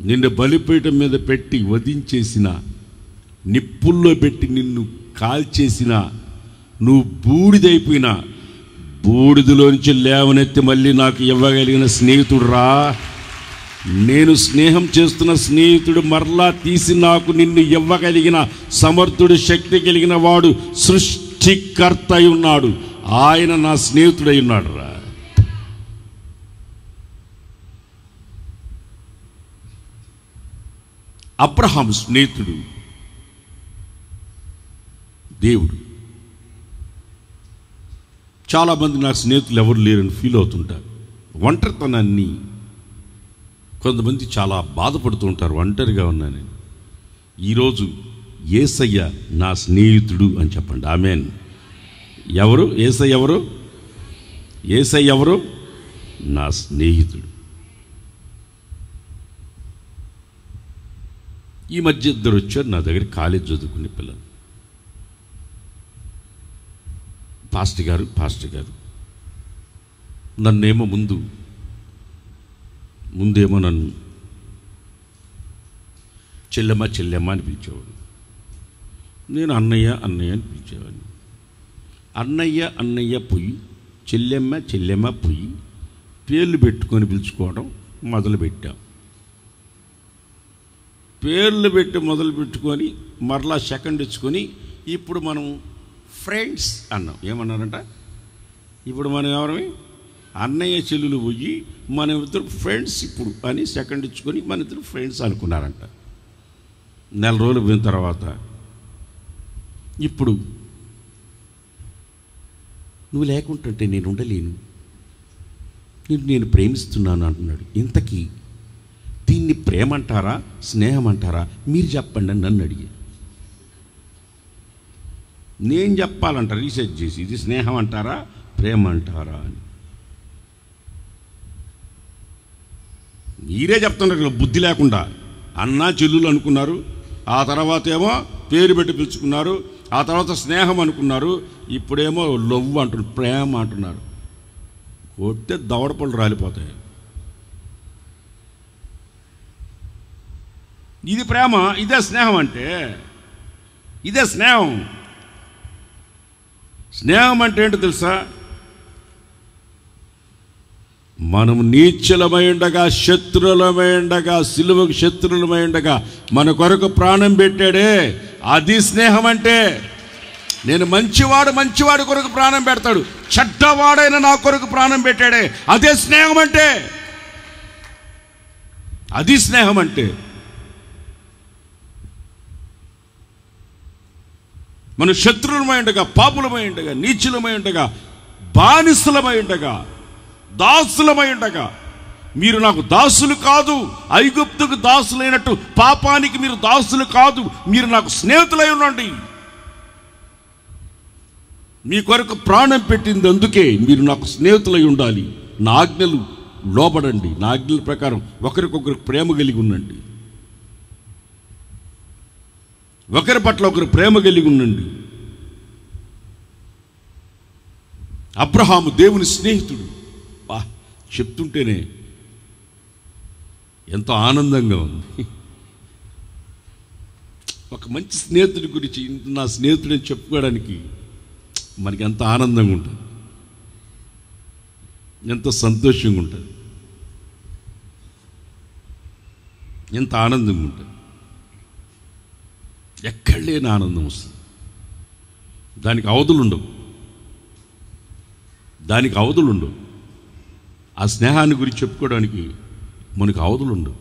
నిన్ను బలిపీఠం మీద పెట్టి వధించేసిన, నిప్పుల్లో పెట్టి నిన్ను కాల్చేసిన, నువ్వు బూడిదైపోయినా బూడిదలోంచి లేవనెత్తి మళ్ళీ నాకు ఇవ్వగలిగిన స్నేహితుడు రా. నేను స్నేహం చేస్తున్న స్నేహితుడు మరలా తీసి నాకు నిన్ను ఇవ్వగలిగిన సమర్థుడు, శక్తి కలిగిన వాడు సృష్టికర్త అయి ఉన్నాడు. ఆయన నా స్నేహితుడై ఉన్నాడు రా. అబ్రహాం స్నేహితుడు దేవుడు. చాలామంది నా స్నేహితులు ఎవరు లేరని ఫీల్ అవుతుంటారు. ఒంటరితనాన్ని కొంతమంది చాలా బాధపడుతూ ఉంటారు, ఒంటరిగా ఉన్నానని. ఈరోజు యేసయ్య నా స్నేహితుడు అని చెప్పండి. ఆమేన్. ఎవరు యేసయ్య? ఎవరు యేసయ్య? ఎవరు? నా స్నేహితుడు. ఈ మధ్య ఇద్దరు వచ్చారు నా దగ్గర, కాలేజ్ చదువుకునే పిల్లలు. పాస్టర్ గారు నన్నేమో ముందేమో నన్ను చెల్లెమ్మ అని పిలిచేవాడు. నేను అన్నయ్య అని పిలిచేవాడిని. అన్నయ్య పోయి చెల్లెమ్మ పోయి పేర్లు పెట్టుకొని పిలుచుకోవడం మొదలుపెట్టాం. పేర్లు పెట్టి మొదలు పెట్టుకొని మరలా సెకండ్ ఇచ్చుకొని ఇప్పుడు మనం ఫ్రెండ్స్ అన్నాం. ఏమన్నారంట? ఇప్పుడు మనం ఎవరమే? అన్నయ్య చెల్లెలు పోయి మన ఇద్దరు ఫ్రెండ్స్ ఇప్పుడు అని సెకండ్ ఇచ్చుకొని మన ఇద్దరు ఫ్రెండ్స్ అనుకున్నారంట. నెల రోజులు పోయిన తర్వాత ఇప్పుడు నువ్వు లేకుంటుంటే నేను ఉండలేను, నేను ప్రేమిస్తున్నాను అంటున్నాడు. ఇంతకీ దీన్ని ప్రేమ అంటారా, స్నేహం అంటారా? మీరు చెప్పండి అని నన్ను అడిగి. నేను చెప్పాలంట రీసెర్చ్ చేసి, ఇది స్నేహం అంటారా, ప్రేమ అంటారా అని. మీరే చెప్తున్నారు బుద్ధి లేకుండా. అన్నా చెల్లులు అనుకున్నారు, ఆ తర్వాత ఏమో పేరు పెట్టి పిలుచుకున్నారు, ఆ తర్వాత స్నేహం అనుకున్నారు, ఇప్పుడేమో లవ్ అంటున్నారు, ప్రేమ అంటున్నారు. కొట్టే దవడపళ్ళు రాలిపోతాయి. ఇది ప్రేమ, ఇదే స్నేహం అంటే? ఇదే స్నేహం. స్నేహం అంటే ఏంటో తెలుసా? మనం నీచలమై ఉండగా, శత్రులమై ఉండగా, సిలువకు శత్రులమై ఉండగా మన కొరకు ప్రాణం పెట్టాడే, అది స్నేహం అంటే. నేను మంచివాడు కొరకు ప్రాణం పెడతాడు, చెడ్డవాడైన నా కొరకు ప్రాణం పెట్టాడే, అదే స్నేహం అంటే. అది స్నేహం అంటే. మన శత్రులమై ఉండగా, పాపులమై ఉండగా, నీచులమై ఉండగా, బానిసలమై ఉండగా, దాసులమై ఉండగా, మీరు నాకు దాసులు కాదు, ఐగుప్తుకు దాసులైనట్టు పాపానికి మీరు దాసులు కాదు, మీరు నాకు స్నేహితులై ఉండండి. మీ కొరకు ప్రాణం పెట్టింది అందుకే మీరు నాకు స్నేహితులై ఉండాలి. నా ఆజ్ఞలు లోబడండి, నా ఆజ్ఞల ప్రకారం ఒకరికొకరు ప్రేమ కలిగి ఉండండి, ఒకరి పట్ల ఒకరు ప్రేమ కలిగి ఉండండి. అబ్రహాము దేవుని స్నేహితుడు. చెప్తుంటేనే ఎంతో ఆనందంగా ఉంది. ఒక మంచి స్నేహితుడి గురించి, నా స్నేహితుడని చెప్పుకోవడానికి మనకి ఎంత ఆనందంగా ఉంటుంది, ఎంత సంతోషంగా ఉంటుంది, ఎంత ఆనందంగా ఉంటుంది. ఎక్కడ లేని ఆనందం వస్తుంది. దానికి అవధులు ఉండవు. ఆ స్నేహాన్ని గురించి చెప్పుకోవడానికి మనకు అవధులు ఉండవు.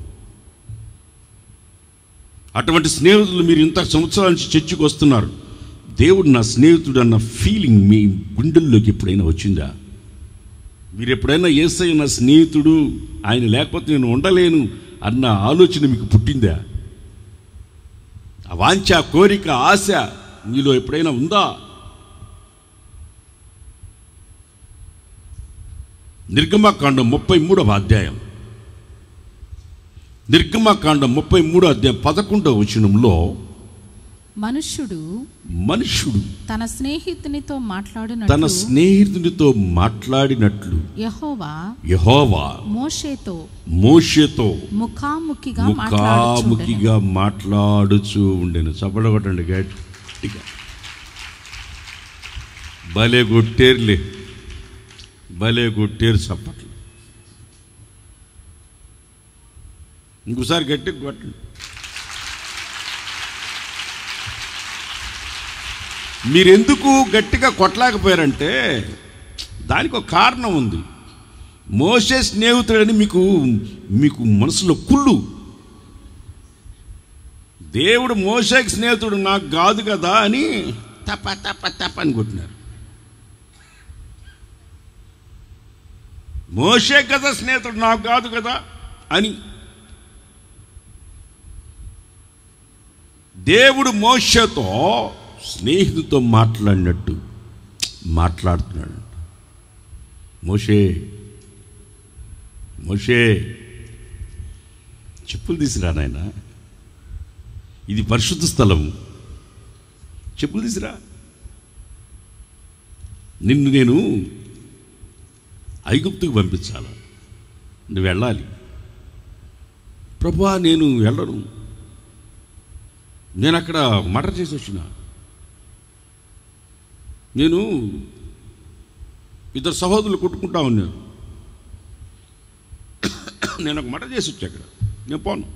అటువంటి స్నేహితులు మీరు ఇంత సంవత్సరాల నుంచి చర్చకు వస్తున్నారు. దేవుడు నా స్నేహితుడు అన్న ఫీలింగ్ మీ గుండెల్లోకి ఎప్పుడైనా వచ్చిందా? మీరు ఎప్పుడైనా యేసయ్య నా స్నేహితుడు, ఆయన లేకపోతే నేను ఉండలేను అన్న ఆలోచన మీకు పుట్టిందా? ఆ వాంఛ, కోరిక, ఆశ మీలో ఎప్పుడైనా ఉందా? నిర్గమకాండం 33వ అధ్యాయం, నిర్గమకాండం 33వ అధ్యాయం 11వ వచనంలో, మనుష్యుడు తన స్నేహితునితో మాట్లాడినట్లు యెహోవా మోషేతో ముఖాముఖిగా మాట్లాడుచూ ఉండెను. చప్పడగొట్టండి గట్టిగా. భలే కొట్టేరు చప్పట్లు. ఇంకోసారి గట్టిగా కొట్టండి. మీరెందుకు గట్టిగా కొట్టలేకపోయారంటే దానికి ఒక కారణం ఉంది. మోషే స్నేహితుడని మీకు మనసులో కుళ్ళు. దేవుడు మోషేకి స్నేహితుడు నాకు కాదు కదా అని తప్ప అని కొట్టినారు. మోషే కదా స్నేహితుడు, నాకు కాదు కదా అని. దేవుడు మోషేతో స్నేహితుడితో మాట్లాడినట్టు మాట్లాడుతున్నాడు. మోషే చెప్పులు తీసిరా నాయనా, ఇది పరిశుద్ధ స్థలం, చెప్పులు తీసిరా. నిన్ను నేను ఐగుప్తుకు పంపించాలి, నువ్వు వెళ్ళాలి. ప్రభువా నేను వెళ్ళను, నేను అక్కడ మర్డర్ చేసి వచ్చిన, నేను ఇద్దరు సహోదరులు కొట్టుకుంటా ఉన్నాను, నేను ఒక మర్డర్ చేసి వచ్చా అక్కడ, నేను పోను,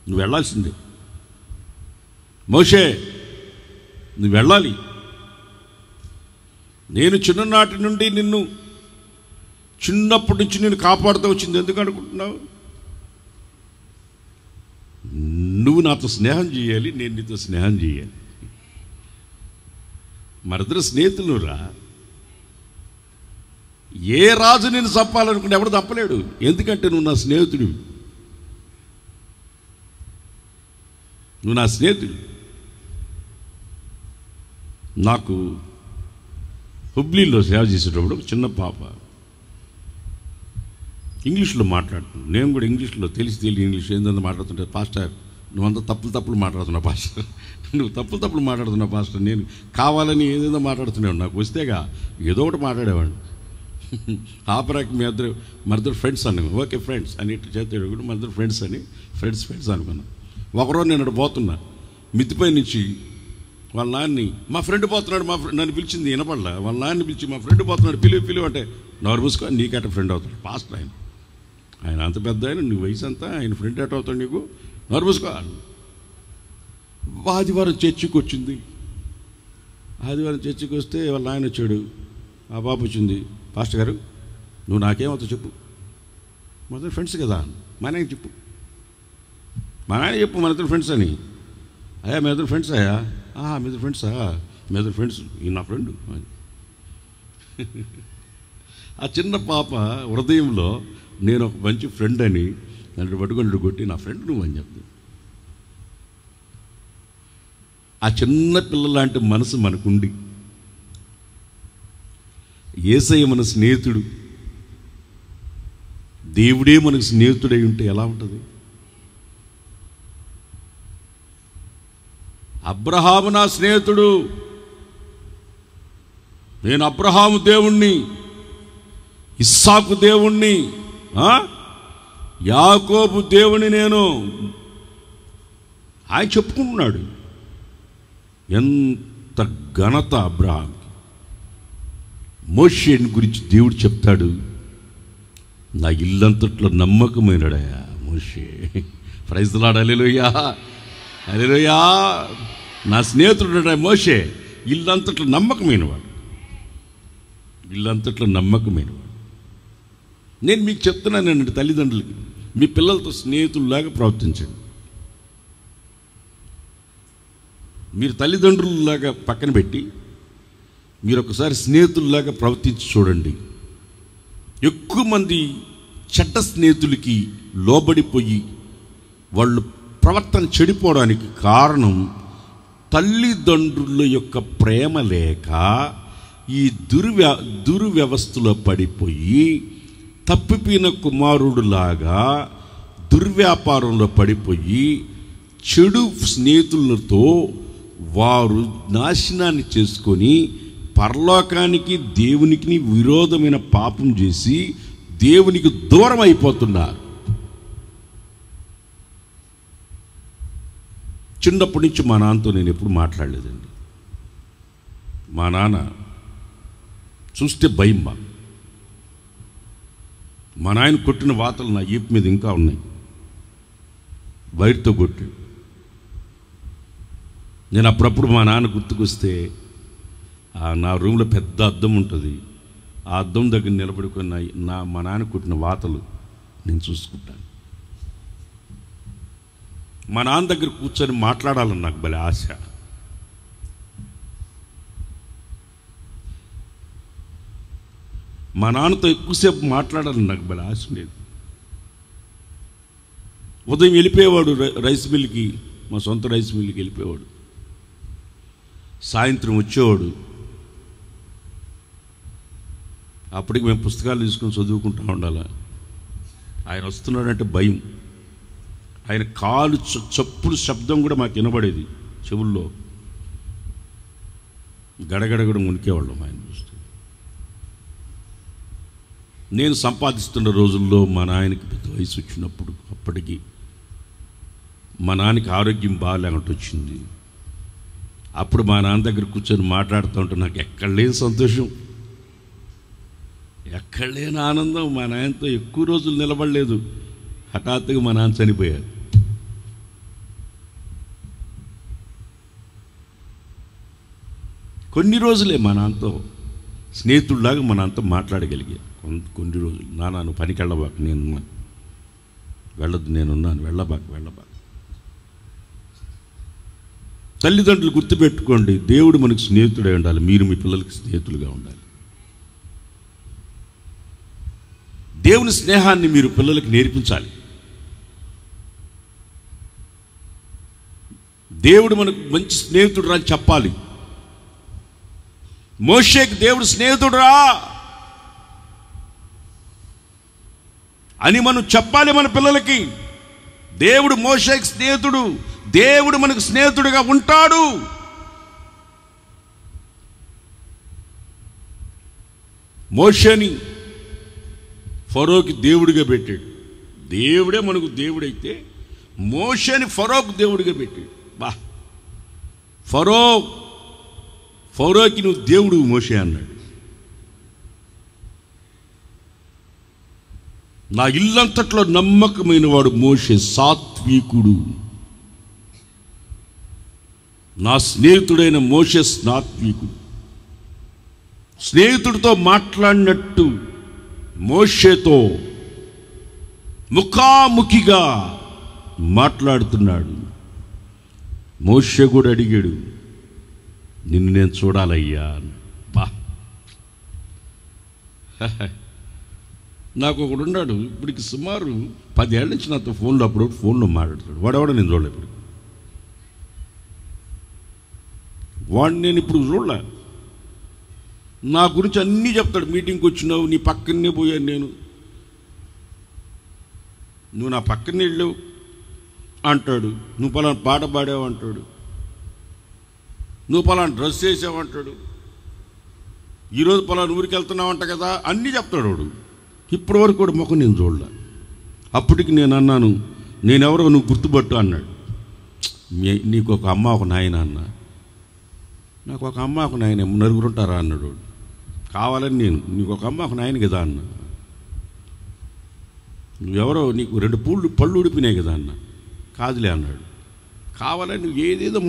నువ్వు వెళ్ళాల్సిందే. మోషే నువ్వు వెళ్ళాలి, నేను చిన్ననాటి నుండి చిన్నప్పటి నుంచి నేను కాపాడుతూ వచ్చింది ఎందుకు అనుకుంటున్నావు? నువ్వు నాతో స్నేహం చేయాలి, నేను నీతో స్నేహం చేయాలి. మరిద్దరు స్నేహితులు రా, ఏ రాజు నేను చంపాలనుకుంటే ఎవడు తప్పలేడు, ఎందుకంటే నువ్వు నా స్నేహితుడివి, నువ్వు నా స్నేహితుడు. నాకు హుబ్లీలో సేవ చేసేటప్పుడు ఒక చిన్న పాప ఇంగ్లీష్లో మాట్లాడుతుంది. నేను కూడా ఇంగ్లీష్లో తెలిసి ఇంగ్లీష్ ఏంటంత మాట్లాడుతుంటే, పాస్టర్ నువ్వంతా తప్పులు మాట్లాడుతున్నావు పాస్టర్, నువ్వు తప్పులు మాట్లాడుతున్నావు పాస్టర్, నేను కావాలని ఏదేదో మాట్లాడుతున్నావు, నాకు వస్తేగా ఏదో ఒకటి మాట్లాడేవాడిని. ఆపరాకి మీ ఇద్దరు ఫ్రెండ్స్ అన్నాను. ఓకే ఫ్రెండ్స్ అని ఇట్లా చేస్తాడు కూడా, మా ఇద్దరు ఫ్రెండ్స్ అని ఫ్రెండ్స్ అనుకున్నా. ఒకరోజు నేను అక్కడ పోతున్నా, మిద్దిపై నుంచి వాళ్ళ నాన్ని, మా ఫ్రెండ్ పోతున్నాడు, నన్ను పిలిచింది వినపడలా, వాళ్ళ నాన్ని పిలిచి మా ఫ్రెండ్ పోతున్నాడు పిలువు అంటే, నోరు మూసుకొని నీకెట ఫ్రెండ్ అవుతాడు పాస్టర్ ఆయన అంత పెద్ద ఆయన, నీ వయసు అంతా, ఆయన ఫ్రెండ్ ఎట్ అవుతాడు నీకు, నోరు మూసుకో. ఆదివారం చర్చికి వచ్చింది, ఆదివారం చర్చికి వస్తే వాళ్ళ ఆయన వచ్చాడు, ఆ పాప వచ్చింది, పాస్టర్ గారు నువ్వు నాకేమవుతావు చెప్పు, మన ఫ్రెండ్స్ కదా, మా నాయన చెప్పు, మా నాయన చెప్పు మన ఇద్దరు ఫ్రెండ్స్ అని. అయ్యా మీ ఇద్దరు ఫ్రెండ్స్ అయ్యా, మీ ఇద్దరు ఫ్రెండ్సా, మీ ఇద్దరు ఫ్రెండ్స్, ఈ నా ఫ్రెండ్. ఆ చిన్న పాప హృదయంలో నేను ఒక మంచి ఫ్రెండ్ అని నన్ను పట్టుకొని కొట్టి, నా ఫ్రెండ్ నువ్వు అని చెప్తాను. ఆ చిన్న పిల్లలాంటి మనసు మనకుండి, యేసయ్య మన స్నేహితుడు, దేవుడే మనకు స్నేహితుడై ఉంటే ఎలా ఉంటుంది? అబ్రహాము నా స్నేహితుడు, నేను అబ్రహాము దేవుణ్ణి, ఇస్సాకు దేవుణ్ణి, యాకోబు దేవుని నేను, ఆయన చెప్పుకుంటున్నాడు. ఎంత ఘనత అబ్రహాంకి. మోషేని గురించి దేవుడు చెప్తాడు, నా ఇల్లంతట్లో నమ్మకమైనడయా మోషే. ప్రైజ్ ది లార్డ్, హల్లెలూయా హల్లెలూయా. నా స్నేహితుడు మోషే ఇల్లంతట్లో నమ్మకమైనవాడు, ఇల్లంతట్లో నమ్మకమైనవాడు. నేను మీకు చెప్తున్నానండి, తల్లిదండ్రులకి మీ పిల్లలతో స్నేహితుల్లాగా ప్రవర్తించండి. మీరు తల్లిదండ్రులలాగా పక్కన పెట్టి మీరు ఒకసారి స్నేహితుల్లాగా ప్రవర్తించి చూడండి. ఎక్కువ మంది చెడ్డ స్నేహితులకి లోబడిపోయి వాళ్ళు ప్రవర్తన చెడిపోవడానికి కారణం తల్లిదండ్రుల యొక్క ప్రేమ లేక ఈ దుర్వ్యవస్థలో పడిపోయి తప్పిపోయిన కుమారుడులాగా దుర్వ్యాపారంలో పడిపోయి చెడు స్నేహితులతో వారు నాశనాన్ని చేసుకొని పరలోకానికి దేవునికి విరోధమైన పాపం చేసి దేవునికి దూరం అయిపోతున్నారు. చిన్నప్పటి నుంచి మా నాన్నతో నేను ఎప్పుడు మాట్లాడలేదండి. మా నాన్న చూస్తే భయం. మా నాయన కొట్టిన వాతలు నా ఈపు మీద ఇంకా ఉన్నాయి, వైర్తో కొట్టాడు. నేను అప్పుడప్పుడు మా నాన్న గుర్తుకొస్తే నా రూమ్లో పెద్ద అద్దం ఉంటుంది, ఆ అద్దం దగ్గర నిలబడుకున్న మా నాన్న కొట్టిన వాతలు నేను చూసుకుంటాను. మా నాన్న దగ్గర కూర్చొని మాట్లాడాలని నాకు భలే ఆశ. మా నాన్నతో ఎక్కువసేపు మాట్లాడాలని నాకు భలే ఆశ ఉండేది. ఉదయం వెళ్ళిపోయేవాడు రైస్ మిల్కి, మా సొంత రైస్ మిల్కి వెళ్ళిపోయేవాడు. సాయంత్రం వచ్చేవాడు. అప్పటికి మేము పుస్తకాలు తీసుకొని చదువుకుంటూ ఉండాలి. ఆయన వస్తున్నాడంటే భయం. ఆయన కాలు చప్పుడు శబ్దం కూడా మాకు వినబడేది చెవుల్లో. గడగడగడ మునికేవాళ్ళం ఆయన చూస్తే. నేను సంపాదిస్తున్న రోజుల్లో మా నాయనకి పెద్ద వయసు వచ్చినప్పుడు, అప్పటికి మా నాన్నకి ఆరోగ్యం బాగాలేనట్టు వచ్చింది. అప్పుడు మా నాన్న దగ్గర కూర్చొని మాట్లాడుతూ ఉంటే నాకు ఎక్కడ లేని సంతోషం, ఎక్కడ లేని ఆనందం. మా నాయనతో ఎక్కువ రోజులు నిలబడలేదు. హఠాత్తుగా మా నాన్న చనిపోయారు. కొన్ని రోజులే మా నాన్నతో స్నేహితుడిలాగా మా నాన్నతో మాట్లాడగలిగా. కొన్ని రోజులు. నాన్న నువ్వు పనికి వెళ్ళబాక, నేనున్నాను, వెళ్ళొద్దు, నేనున్నాను, వెళ్ళబాక. తల్లిదండ్రులు గుర్తుపెట్టుకోండి, దేవుడు మనకు స్నేహితుడై ఉండాలి, మీరు మీ పిల్లలకి స్నేహితులుగా ఉండాలి. దేవుని స్నేహాన్ని మీరు పిల్లలకి నేర్పించాలి. దేవుడు మనకు మంచి స్నేహితుడు రా అని చెప్పాలి. మోషేకి దేవుడు స్నేహితుడు రా అని మనం చెప్పాలి మన పిల్లలకి. దేవుడు మోషేకి స్నేహితుడు, దేవుడు మనకు స్నేహితుడిగా ఉంటాడు. మోషేని ఫరోకి దేవుడిగా పెట్టాడు. దేవుడే మనకు దేవుడైతే మోషేని ఫరోకు దేవుడిగా పెట్టాడు. బా, ఫరోకి నువ్వు దేవుడు మోషే అన్నాడు. నా ఇల్లంతట్లో నమ్మకమైన వాడు మోషే, సాత్వికుడు. నా స్నేహితుడైన మోషే సాత్వికుడు. స్నేహితుడితో మాట్లాడినట్టు మోషేతో ముఖాముఖిగా మాట్లాడుతున్నాడు. మోషే కూడా అడిగాడు, నిన్ను నేను చూడాలయ్యా. బా, నాకు ఒకడున్నాడు, ఇప్పటికి సుమారు 10 ఏళ్ళ నుంచి నాతో ఫోన్లో మాట్లాడుతాడు. వాడెవడో నేను చూడలే. ఇప్పుడు వాడిని నేను ఇప్పుడు చూడలే. నా గురించి అన్నీ చెప్తాడు. మీటింగ్కి వచ్చినావు, నీ పక్కనే పోయాను నేను, నువ్వు నా పక్కనే వెళ్ళావు అంటాడు. నువ్వు పలానా పాట పాడావు అంటాడు. నువ్వు పలానా డ్రెస్ వేసావు అంటాడు. ఈరోజు పలానా ఊరికి వెళ్తున్నావు అంట కదా, అన్నీ చెప్తాడు వాడు. ఇప్పటి వరకు కూడా ముఖం నేను చూడలే. అప్పటికి నేను అన్నాను, నేనెవరో నువ్వు గుర్తుపట్టు అన్నాడు. నీకు ఒక అమ్మ ఒక నాయన అన్నా. నాకు ఒక అమ్మ ఒక నాయన, 9 ఉంటారా అన్నాడు. కావాలని నేను, నీకు ఒక అమ్మ ఒక నాయన కదా అన్నా. నువ్వెవరో, నీకు 2 పళ్ళు ఉడిపినాయి కదా అన్న. కాదులే అన్నాడు. కావాలని నువ్వు ఏదేదో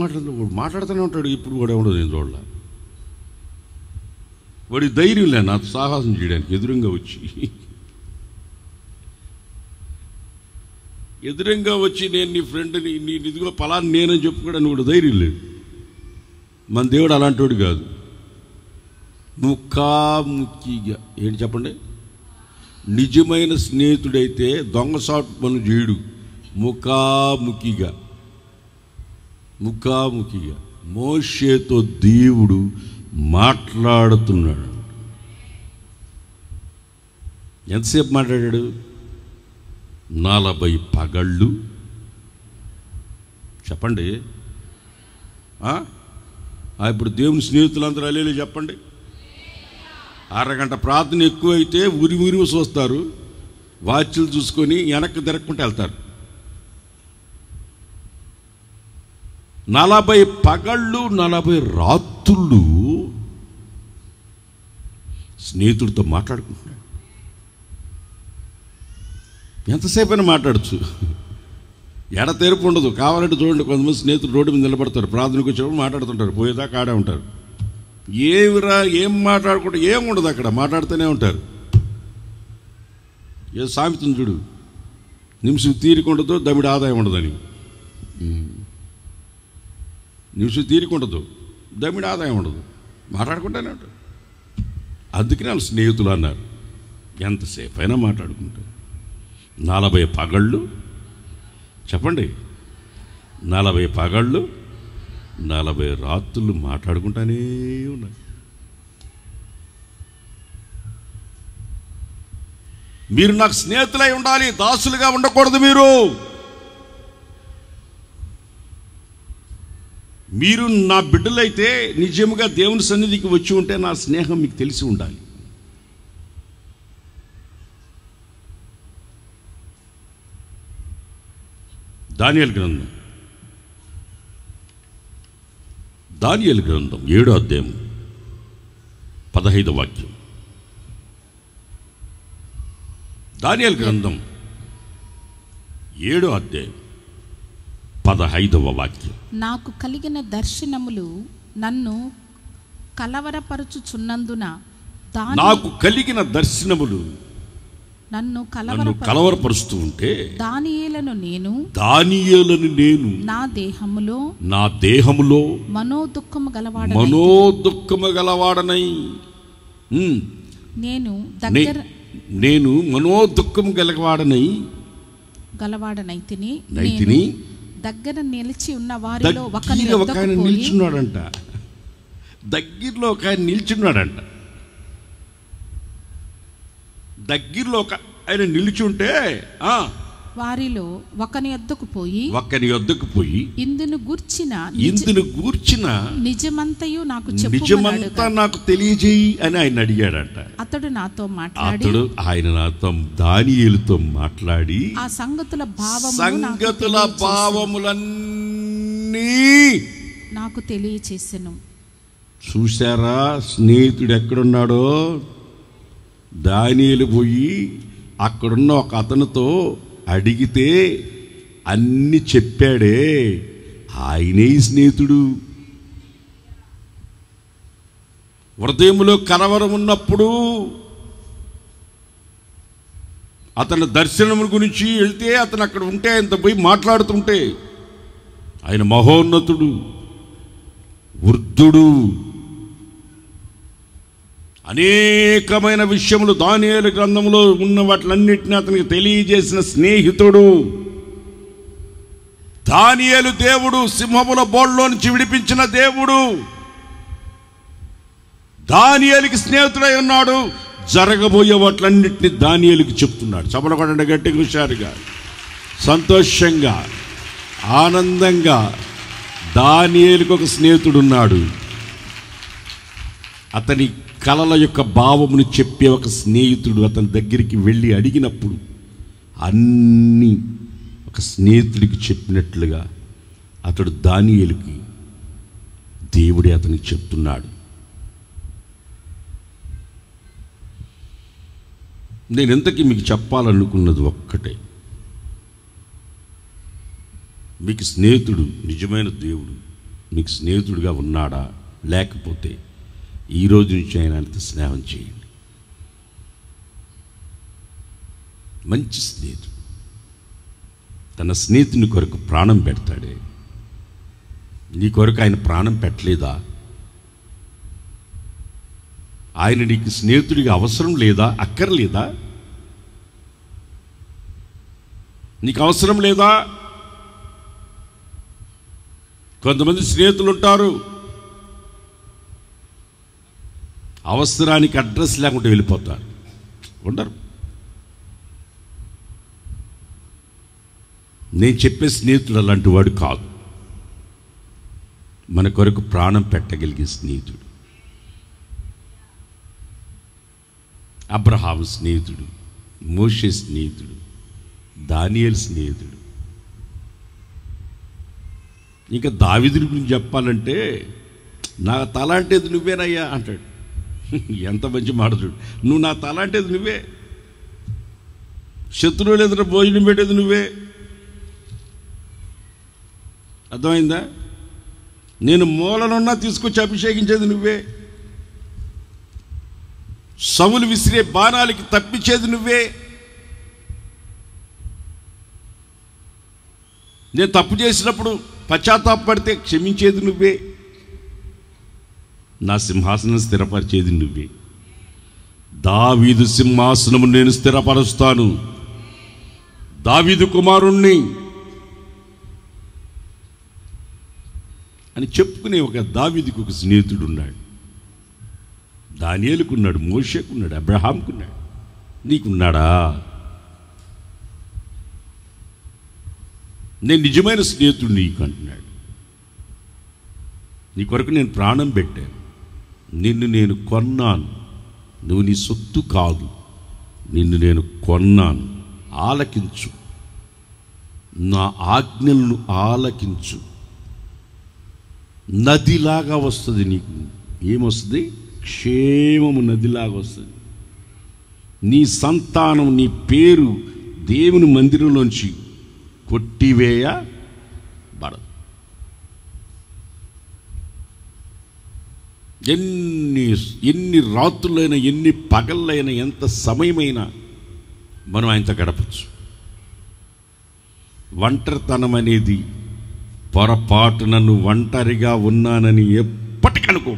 మాట్లాడుతూనే ఉంటాడు. ఇప్పుడు కూడా ఎవడో నేను చూడలే. వాడి ధైర్యం లే నాతో సాహసం చేయడానికి. ఎదురుగా వచ్చి నేను నీ ఫ్రెండ్ని, నీ ఇదిగో పలాన్ని నేనని చెప్పుకోవడానికి వాడు ధైర్యం లేదు. మన దేవుడు అలాంటి కాదు. ముఖాముఖిగా ఏంటి చెప్పండి, నిజమైన స్నేహితుడైతే దొంగసాటు పనులు చేయడు. ముఖాముఖిగా మోషేతో దేవుడు మాట్లాడుతున్నాడు. ఎంతసేపు మాట్లాడాడు? 40 పగళ్ళు. చెప్పండి. ఇప్పుడు దేవుని స్నేహితులందరూ అల్లేలే చెప్పండి. అరగంట ప్రార్థన ఎక్కువైతే ఉరిమి చూస్తారు, వాచ్లు చూసుకొని వెనక్కి తిరగకుండా వెళ్తారు. 40 పగళ్ళు 40 రాత్రులు స్నేహితుడితో మాట్లాడుకుంటున్నాడు. ఎంతసేపు అయినా మాట్లాడచ్చు, ఎడతెరుపు ఉండదు. కావాలంటే చూడండి, కొంతమంది స్నేహితులు రోడ్డు మీద నిలబడతారు, ప్రార్థనకు వచ్చేప్పుడు మాట్లాడుతుంటారు, పోయేదాకా ఆడే ఉంటారు. ఏం మాట్లాడుకుంటే ఏం ఉండదు, అక్కడ మాట్లాడుతూనే ఉంటారు. ఏ సామెతను చూడు, నిమిషం తీరిక ఉండదు, దమిడి ఆదాయం ఉండదని. నిమిషం తీరిక ఉండదు, దమిడి ఆదాయం ఉండదు, మాట్లాడుకుంటూనే ఉంటారు. అందుకని వాళ్ళు స్నేహితులు అన్నారు. ఎంతసేపు అయినా మాట్లాడుకుంటారు. 40 పగళ్ళు చెప్పండి, 40 పగళ్ళు 40 రాత్రులు మాట్లాడుకుంటానే ఉన్నాయి. మీరు నాకు స్నేహితులై ఉండాలి, దాసులుగా ఉండకూడదు. మీరు నా బిడ్డలైతే నిజంగా దేవుని సన్నిధికి వచ్చి ఉంటే నా స్నేహం మీకు తెలిసి ఉండాలి. దానియేలు గ్రంథం 7వ అధ్యాయం 15వ వాక్యం. దానియేలు గ్రంథం 7వ అధ్యాయం 15వ వాక్యం. నాకు కలిగిన దర్శనములు నన్ను కలవరపరచుచున్నందున నాకు కలిగిన దర్శనములు నన్ను కలవరపరుస్తూ ఉంటే దానియేలును నేను నా దేహములో మనోదుఃఖము గలవాడనై నేను మనోదుఃఖం గలవాడనైతిని నైతిని దగ్గర నిలిచి ఉన్న వారిలో ఒక ఆయన నిల్చున్నాడంట. దగ్గరలో ఒక ఆయన నిల్చున్నాడంట. దగ్గరలో ఒక ఆయన నిల్చుంటే వారిలో ఒకని యొద్దకు పోయి ఇందును గూర్చిన నిజమంతయు నాకు తెలియజేయి అని ఆయన అడిగాడంట. అతడు నాతో దానియేలుతో మాట్లాడి ఆ సంగతుల భావములన్నీ నాకు తెలియచేసెను. చూశారా స్నేహితుడు ఎక్కడున్నాడో? దానియేలు పోయి అక్కడున్న ఒక అతనితో అడిగితే అన్ని చెప్పాడే, ఆయనే స్నేహితుడు. హృదయంలో కలవరం ఉన్నప్పుడు అతని దర్శనం గురించి వెళ్తే అతను అక్కడ ఉంటే ఆయన పోయి మాట్లాడుతుంటే ఆయన మహోన్నతుడు, వృద్ధుడు, అనేకమైన విషయములు దానియేలు గ్రంథంలో ఉన్న వాటిలన్నిటిని అతనికి తెలియజేసిన స్నేహితుడు. దానియేలు దేవుడు సింహముల బోళ్ళలో నుంచి విడిపించిన దేవుడు. దానియేలుకి స్నేహితుడై ఉన్నాడు. జరగబోయే వాటిలన్నిటిని దానియేలుకి చెప్తున్నాడు. చపలకొండ గట్టిగా హుషారుగా సంతోషంగా ఆనందంగా దానియేలుకి ఒక స్నేహితుడు ఉన్నాడు. అతని కలల యొక్క భావమును చెప్పే ఒక స్నేహితుడు అతని దగ్గరికి వెళ్ళి అడిగినప్పుడు అన్నీ ఒక స్నేహితుడికి చెప్పినట్లుగా అతడు దానియేలుకి దేవుడే అతనికి చెప్తున్నాడు. నేను ఎంతకీ మీకు చెప్పాలనుకున్నది ఒక్కటే, మీకు స్నేహితుడు, నిజమైన దేవుడు మీకు స్నేహితుడిగా ఉన్నాడా? లేకపోతే ఈరోజు నుంచి ఆయనతో స్నేహం చేయండి. మంచి స్నేహితుడు తన స్నేహితుని కొరకు ప్రాణం పెడతాడే. నీ కొరకు ఆయన ప్రాణం పెట్టలేదా? ఆయన నీకు స్నేహితుడిగా అవసరం లేదా? అక్కర్లేదా? నీకు అవసరం లేదా? కొంతమంది స్నేహితులు ఉంటారు, అవసరానికి అడ్రస్ లేకుండా వెళ్ళిపోతారు, ఉండరు. నేను చెప్పే స్నేహితుడు అలాంటి వాడు కాదు. మన కొరకు ప్రాణం పెట్టగలిగే స్నేహితుడు. అబ్రహాము స్నేహితుడు, మోషే స్నేహితుడు, దానియేలు స్నేహితుడు. ఇంకా దావీదుని గురించి చెప్పాలంటే నా తలాంటేది నువ్వేనయ్యా అంటాడు. ఎంత మంచి మాట చూడు. నువ్వు నా తలాంటేది నువ్వే, శత్రువులు ఎదురు భోజనం పెట్టేది నువ్వే. అర్థమైందా? నేను మూలనున్నా తీసుకొచ్చి అభిషేకించేది నువ్వే, సవులు విసిరే బాణాలకి తప్పించేది నువ్వే, నేను తప్పు చేసినప్పుడు పశ్చాత్తాపడితే క్షమించేది నువ్వే, నా సింహాసనం స్థిరపరిచేది నువ్వే. దావీదు సింహాసనము నేను స్థిరపరుస్తాను, దావీదు కుమారుణ్ణి అని చెప్పుకునే ఒక దావీదుకు ఒక స్నేహితుడు ఉన్నాడు. దానియేలుకున్నాడు, మోషేకున్నాడు, అబ్రహాంకున్నాడు. నీకున్నాడా? నేను నిజమైన స్నేహితుడు నీకు అంటున్నాడు. నీ కొరకు నేను ప్రాణం పెట్టాను, నిన్ను నేను కొన్నాను, నువ్వు నీ సొత్తు కాదు, నిన్ను నేను కొన్నాను. ఆలకించు, నా ఆజ్ఞలను ఆలకించు. నదిలాగా వస్తుంది నీకు. ఏమొస్తుంది? క్షేమము నదిలాగా వస్తుంది. నీ సంతానం, నీ పేరు దేవుని మందిరంలోంచి కొట్టివేయబడదు. ఎన్ని రాత్రులైనా, ఎన్ని పగళ్ళైనా, ఎంత సమయమైనా మనం ఆయనతో గడపచ్చు. ఒంటరితనం అనేది పొరపాటు నన్ను ఒంటరిగా ఉన్నానని ఎప్పటికనుకో.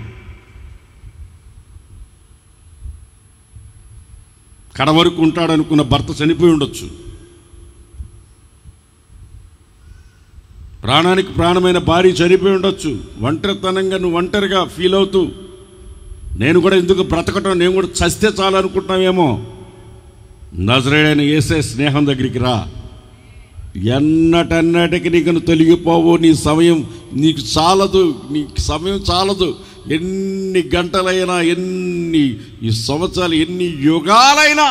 కడవరకు ఉంటాడనుకున్న భర్త చనిపోయి ఉండొచ్చు. ప్రాణానికి ప్రాణమైన భార్య చనిపోయి ఉండొచ్చు. ఒంటరితనంగా నువ్వు ఒంటరిగా ఫీల్ అవుతూ నేను కూడా ఎందుకు బ్రతకటం, నేను కూడా చస్తే చాలు అనుకుంటున్నావేమో. నజరేయుడైన యేసే స్నేహం దగ్గరికి రా. ఎన్నటన్నటికి నీకు తొలగిపోవు. నీ సమయం నీకు చాలదు, నీకు సమయం చాలదు. ఎన్ని గంటలైనా, ఎన్ని ఈ సంవత్సరాలు, ఎన్ని యుగాలైనా,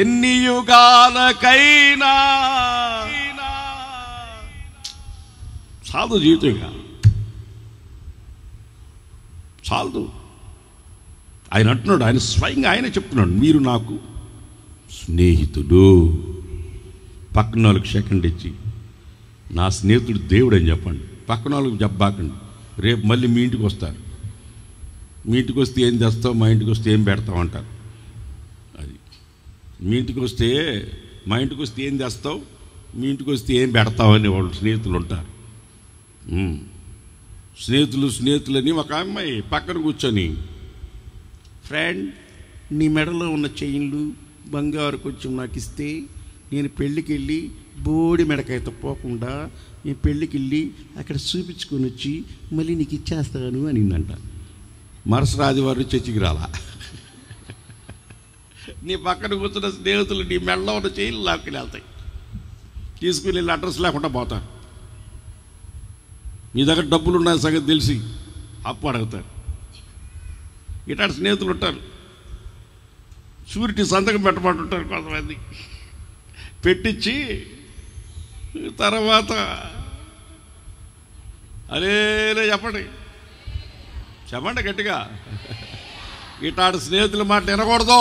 ఎన్ని యుగాలకైనా చాలదు జీవితంగా, చాలదు. ఆయన అంటున్నాడు, ఆయన స్వయంగా ఆయనే చెప్తున్నాడు, మీరు నాకు స్నేహితుడు. పక్కన వాళ్ళకి సెకండ్ ఇచ్చి నా స్నేహితుడు దేవుడు అని చెప్పండి. పక్కన వాళ్ళకి చెప్పబాకండి. రేపు మళ్ళీ మీ ఇంటికి వస్తారు. మీ ఇంటికి వస్తే ఏం తెస్తావు, మా ఇంటికి వస్తే ఏం పెడతావు అంటారు. అది మీ ఇంటికి వస్తే, మా ఇంటికి వస్తే ఏం తెస్తావు, మీ ఇంటికి వస్తే ఏం పెడతావు అని వాళ్ళు స్నేహితులు ఉంటారు. స్నేహితులని ఒక అమ్మాయి పక్కన కూర్చొని, ఫ్రెండ్ నీ మెడలో ఉన్న చైన్లు బంగారు కొంచెం నాకు ఇస్తే నేను పెళ్ళికి వెళ్ళి బోడి మెడకాయతో పోకుండా నేను పెళ్ళికి వెళ్ళి అక్కడ చూపించుకొని వచ్చి మళ్ళీ నీకు ఇచ్చేస్తాను అనిందంట. మరుసటి ఆదివారం చర్చికి రాలా. నీ పక్కన కూర్చున్న స్నేహితులు నీ మెడలో ఉన్న చైన్లు లాక్కుని వెళ్తాయి, తీసుకుని వెళ్ళి అడ్రస్ లేకుండా పోతారు. మీ దగ్గర డబ్బులు ఉన్నాయి సంగతి తెలిసి అప్పు అడుగుతారు. ఇట్లాంటి స్నేహితులు ఉంటారు. షూరిటీ సంతకం పెట్టమంటుంటారు కొంతమంది. పెట్టించి తర్వాత అలేలే చెప్పండి గట్టిగా. ఇట్లాంటి స్నేహితుల మాట వినకూడదు.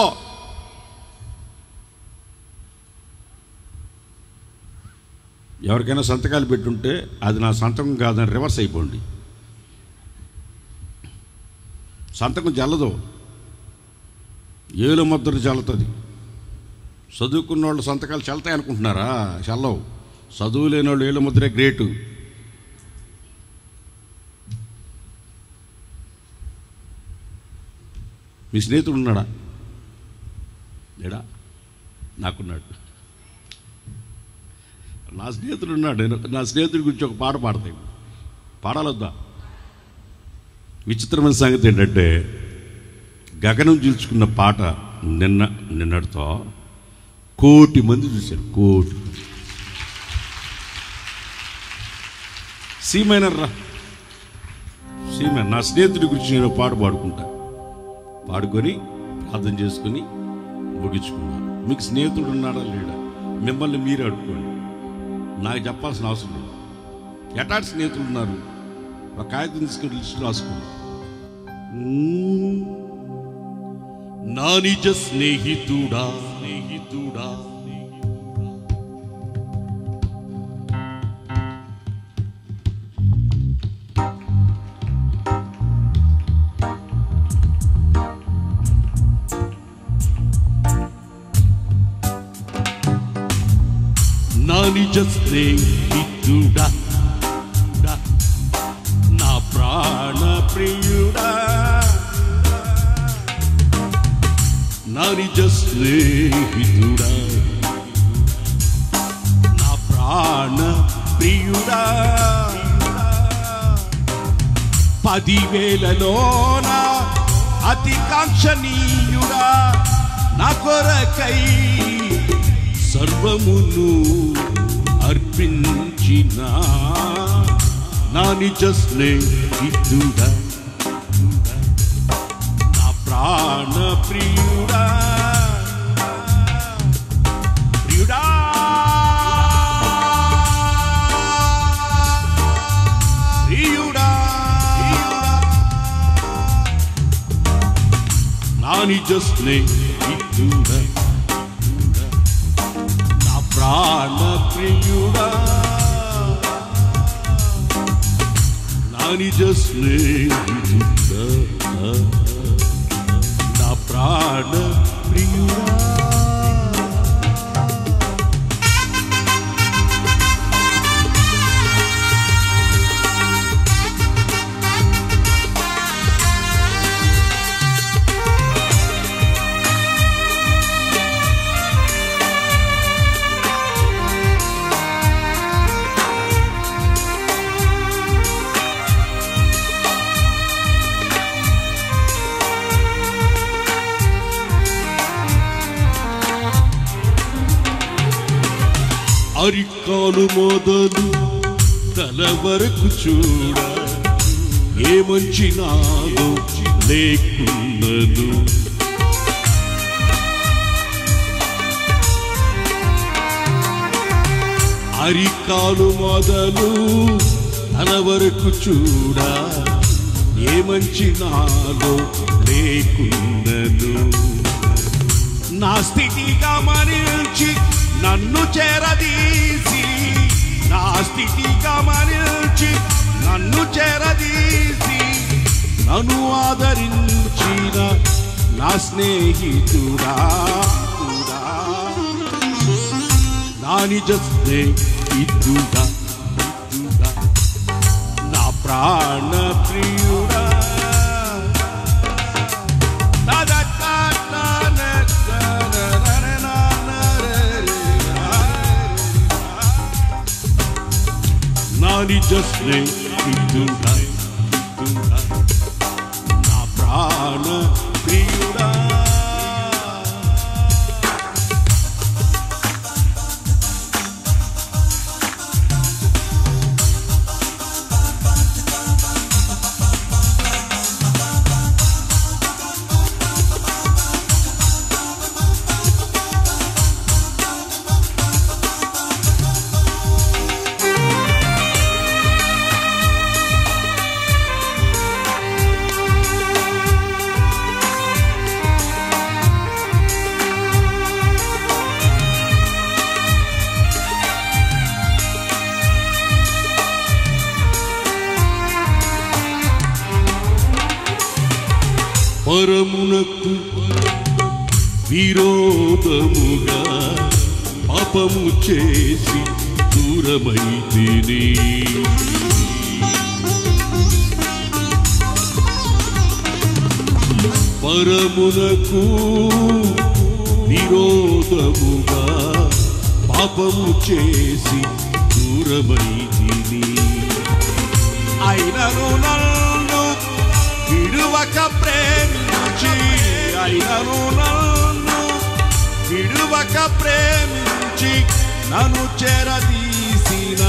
ఎవరికైనా సంతకాలు పెట్టుంటే అది నా సంతకం కాదని రివర్స్ అయిపోండి. సంతకం చల్లదు, ఏలు ముద్ర చల్లుతుంది. చదువుకున్న వాళ్ళు సంతకాలు చల్లుతాయి అనుకుంటున్నారా? చల్లవు. చదువు లేని వాళ్ళు ఏలు ముద్రే గ్రేటు. మీ స్నేహితుడు ఉన్నాడా? లేడా? నాకున్నాడు. నా స్నేహితుడు ఉన్నాడు. నా స్నేహితుడి గురించి ఒక పాట పాడతాయి. పాడాలొద్దా? విచిత్రమైన సంగతి ఏంటంటే, గగనం చీల్చుకున్న పాట నిన్నటితో 1,000,000 మంది చూశారు. 1,000,000. సీమైనర్ రా, సీమైనర్. నా స్నేహితుడి గురించి నేను పాట పాడుకుంటా. పాడుకొని ప్రార్థన చేసుకుని ముగించుకున్నాను. మీకు స్నేహితుడు ఉన్నాడా లేడా మిమ్మల్ని మీరే అడుక్కోండి. నాకు చెప్పాల్సిన అవసరం లేదు. ఎట్లాంటి స్నేహితులు ఉన్నారు? ఒక కాగితం తీసుకుని లిస్టు రాసుకోండి. నా నిజ స్నేహితుడా, స్నేహితుడా, నా నిజ స్నేహితుడా, నా ప్రాణ ప్రియుడా, నా నిజ స్నేహితుడా, నా ప్రాణ ప్రియుడా, 10,000లోన అతి కాంక్షణీయుడా, నా కొరకై సర్వమును అర్పించిన నా నిజ స్నేహితుడా, నా ప్రాణ ప్రియుడా, ప్రియుడా, ప్రియుడా, నా నిజ స్నేహితుడా, ప్రాణ ప్రియుడా, నా నిజ స్నేహితుడా, నా ప్రాణ ప్రియుడా. అరికాలు మొదలు తల వరకు చూడ ఏ మంచి నాలో లేకున్నను. అరికాలు మొదలు తల వరకు చూడ ఏ మంచి నాలో లేకున్నను. నా స్థితి గమనించి నన్ను చేరదీసి, నా స్థితి గమనించి నన్ను చేరదీసి, నన్ను ఆదరించిన నా స్నేహితుడా, నా నిజ స్నేహితుడా, నా ప్రాణ ప్రియుడా, నా నిజ స్నేహితుడా, నా ప్రాణ ప్రియుడా. పరమునకు విరోధముగా పాపము చేసి దూరమైతిని. పరమునకు విరోధముగా పాపము చేసి దూరమైతిని. అయినను నన్ను విడువక ప్రేమించి, అయినను నన్ను విడువక ప్రేమించి, నన్ను చేరదీసిన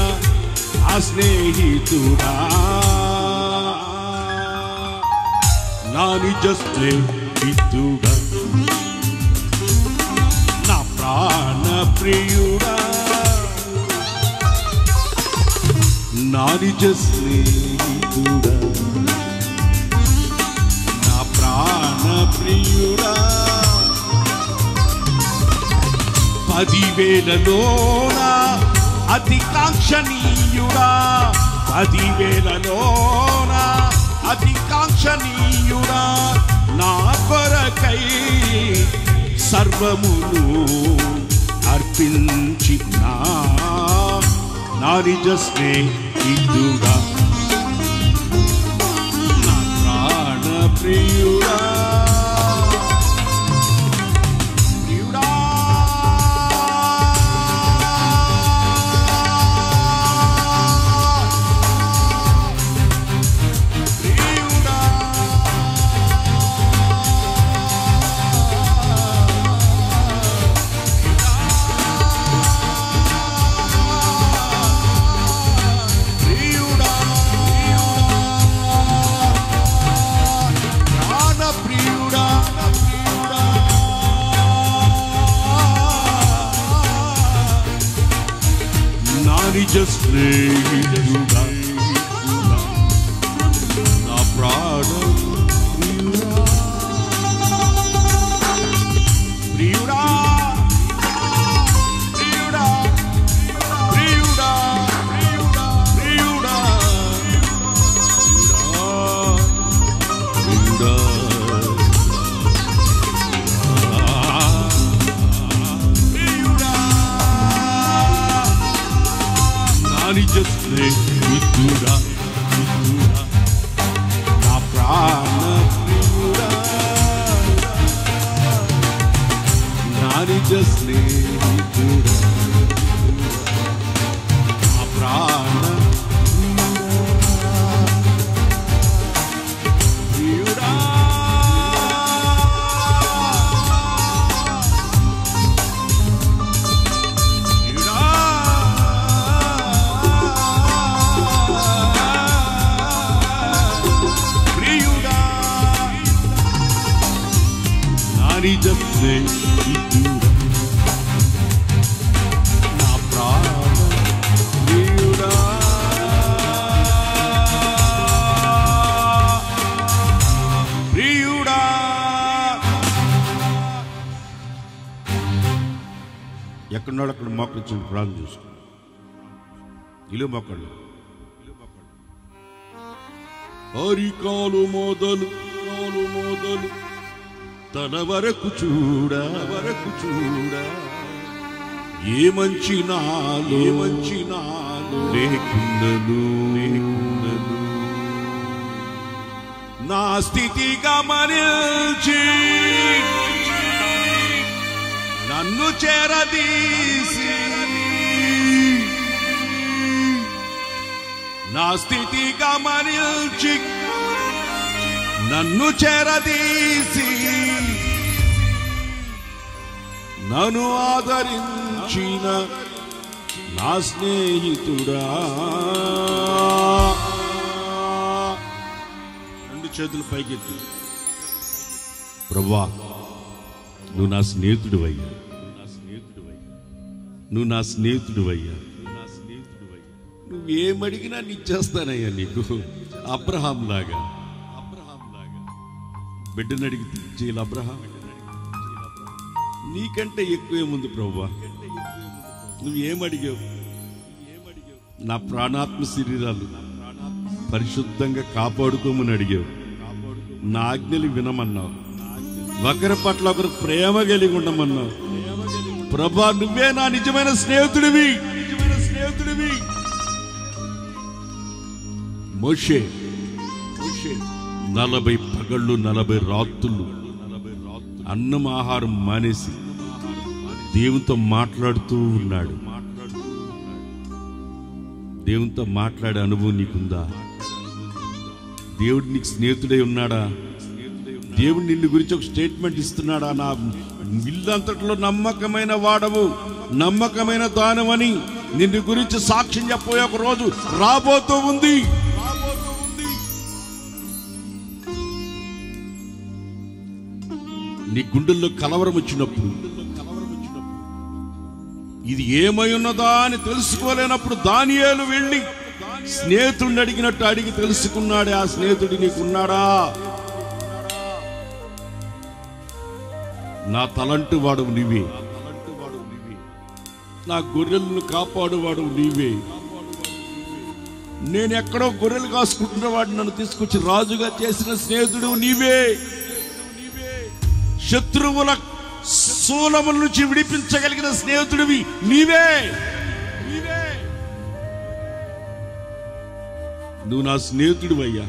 నా స్నేహితుడా, నా నిజ స్నేహితుడా, నా ప్రాణ ప్రియుడా, నా నిజ స్నేహితుడా, ప్రాణ ప్రియుడా. 10,000లోన అతి కాంక్షణీయుడా, 10,000లోన అతి కాంక్షణీయుడా, నా కొరకై సర్వమును అర్పించిన నా నిజ స్నేహితుడా, ప్రియుడా, ప్రియుడా, ప్రియుడా, ప్రియుడా, ప్రియుడా, నా నిజ స్నేహితుడా, నా ప్రాణ ప్రియుడా, ప్రియుడా, ప్రియుడా, ప్రియుడా, ప్రియుడా, ప్రియుడా, నిజ స్నేహితుడా, నా ప్రాణ ప్రియుడా, నా నిజ స్నేహితుడా, నా ప్రాణ ప్రియుడా. ప్రియుడా, స్నేహితుడా నా ప్రాణ ప్రియుడా ప్రియుడా ఎక్కడున్నాడు అక్కడ మోకరించండి, ప్రార్థన చేసుకో. ఇల్లు మొక్కళ్ళు అరికాలు మొదలు తన వరకు చూడ ఏ మంచి నాలో లేకున్నను నా స్థితి గమనించి నన్ను చేరదీసి నా స్థితి గమనించి నన్ను చేరదీసి నన్ను ఆదరించిన నా స్నేహితుడా. రెండు చేతులు పైకెత్తి, ప్రభువా నువ్వు నా స్నేహితుడు అయ్యా, నువ్వు నా స్నేహితుడు అయ్యా, నువ్వేమడిగినా నిచ్చేస్తానయ్యా నీకు. అబ్రహాం లాగా బిడ్డను అడిగి చేయాలి. అబ్రహాం నీకంటే ఎక్కువేముంది ప్రభువా, నువ్వేమడిగావు? నా ప్రాణాత్మ శరీరాలు పరిశుద్ధంగా కాపాడుకోమని అడిగావు, నా ఆజ్ఞలు వినమన్నావు, ఒకరి పట్ల ఒకరు ప్రేమ కలిగి ఉండమన్నావు. ప్రభా నువ్వే నా నిజమైన స్నేహితుడివి. మోషే 40 పగళ్ళు 40 రాత్రులు అన్నం ఆహారం మానేసి దేవునితో మాట్లాడుతూ ఉన్నాడు. దేవునితో మాట్లాడే అనుభవం నీకుందా? దేవుడు నీకు స్నేహితుడై ఉన్నాడా? దేవుడు నిన్ను గురించి ఒక స్టేట్మెంట్ ఇస్తున్నాడా? నా ఇల్లంతట్లో నమ్మకమైన వాడవు, నమ్మకమైన దానమని నిన్ను గురించి సాక్ష్యం చెప్పబోయే ఒక రోజు రాబోతూ ఉంది. నీ గుండెల్లో కలవరం వచ్చినప్పుడు, ఇది ఏమై ఉన్నదా అని తెలుసుకోలేనప్పుడు దానియేలు వెళ్ళి స్నేహితుడిని అడిగినట్టు అడిగి తెలుసుకున్నాడే. ఆ స్నేహితుడి నీకున్నాడా? నా తలంటు వాడవు నీవే, నా గొర్రెలను కాపాడువాడు నీవే. నేను ఎక్కడో గొర్రెలు కాసుకుంటున్న వాడు నన్ను తీసుకొచ్చి రాజుగా చేసిన స్నేహితుడు నీవే. శత్రువుల శూలముల నుంచి విడిపించగలిగిన స్నేహితుడివి నీవే. నువ్వు నా స్నేహితుడు అయ్యా.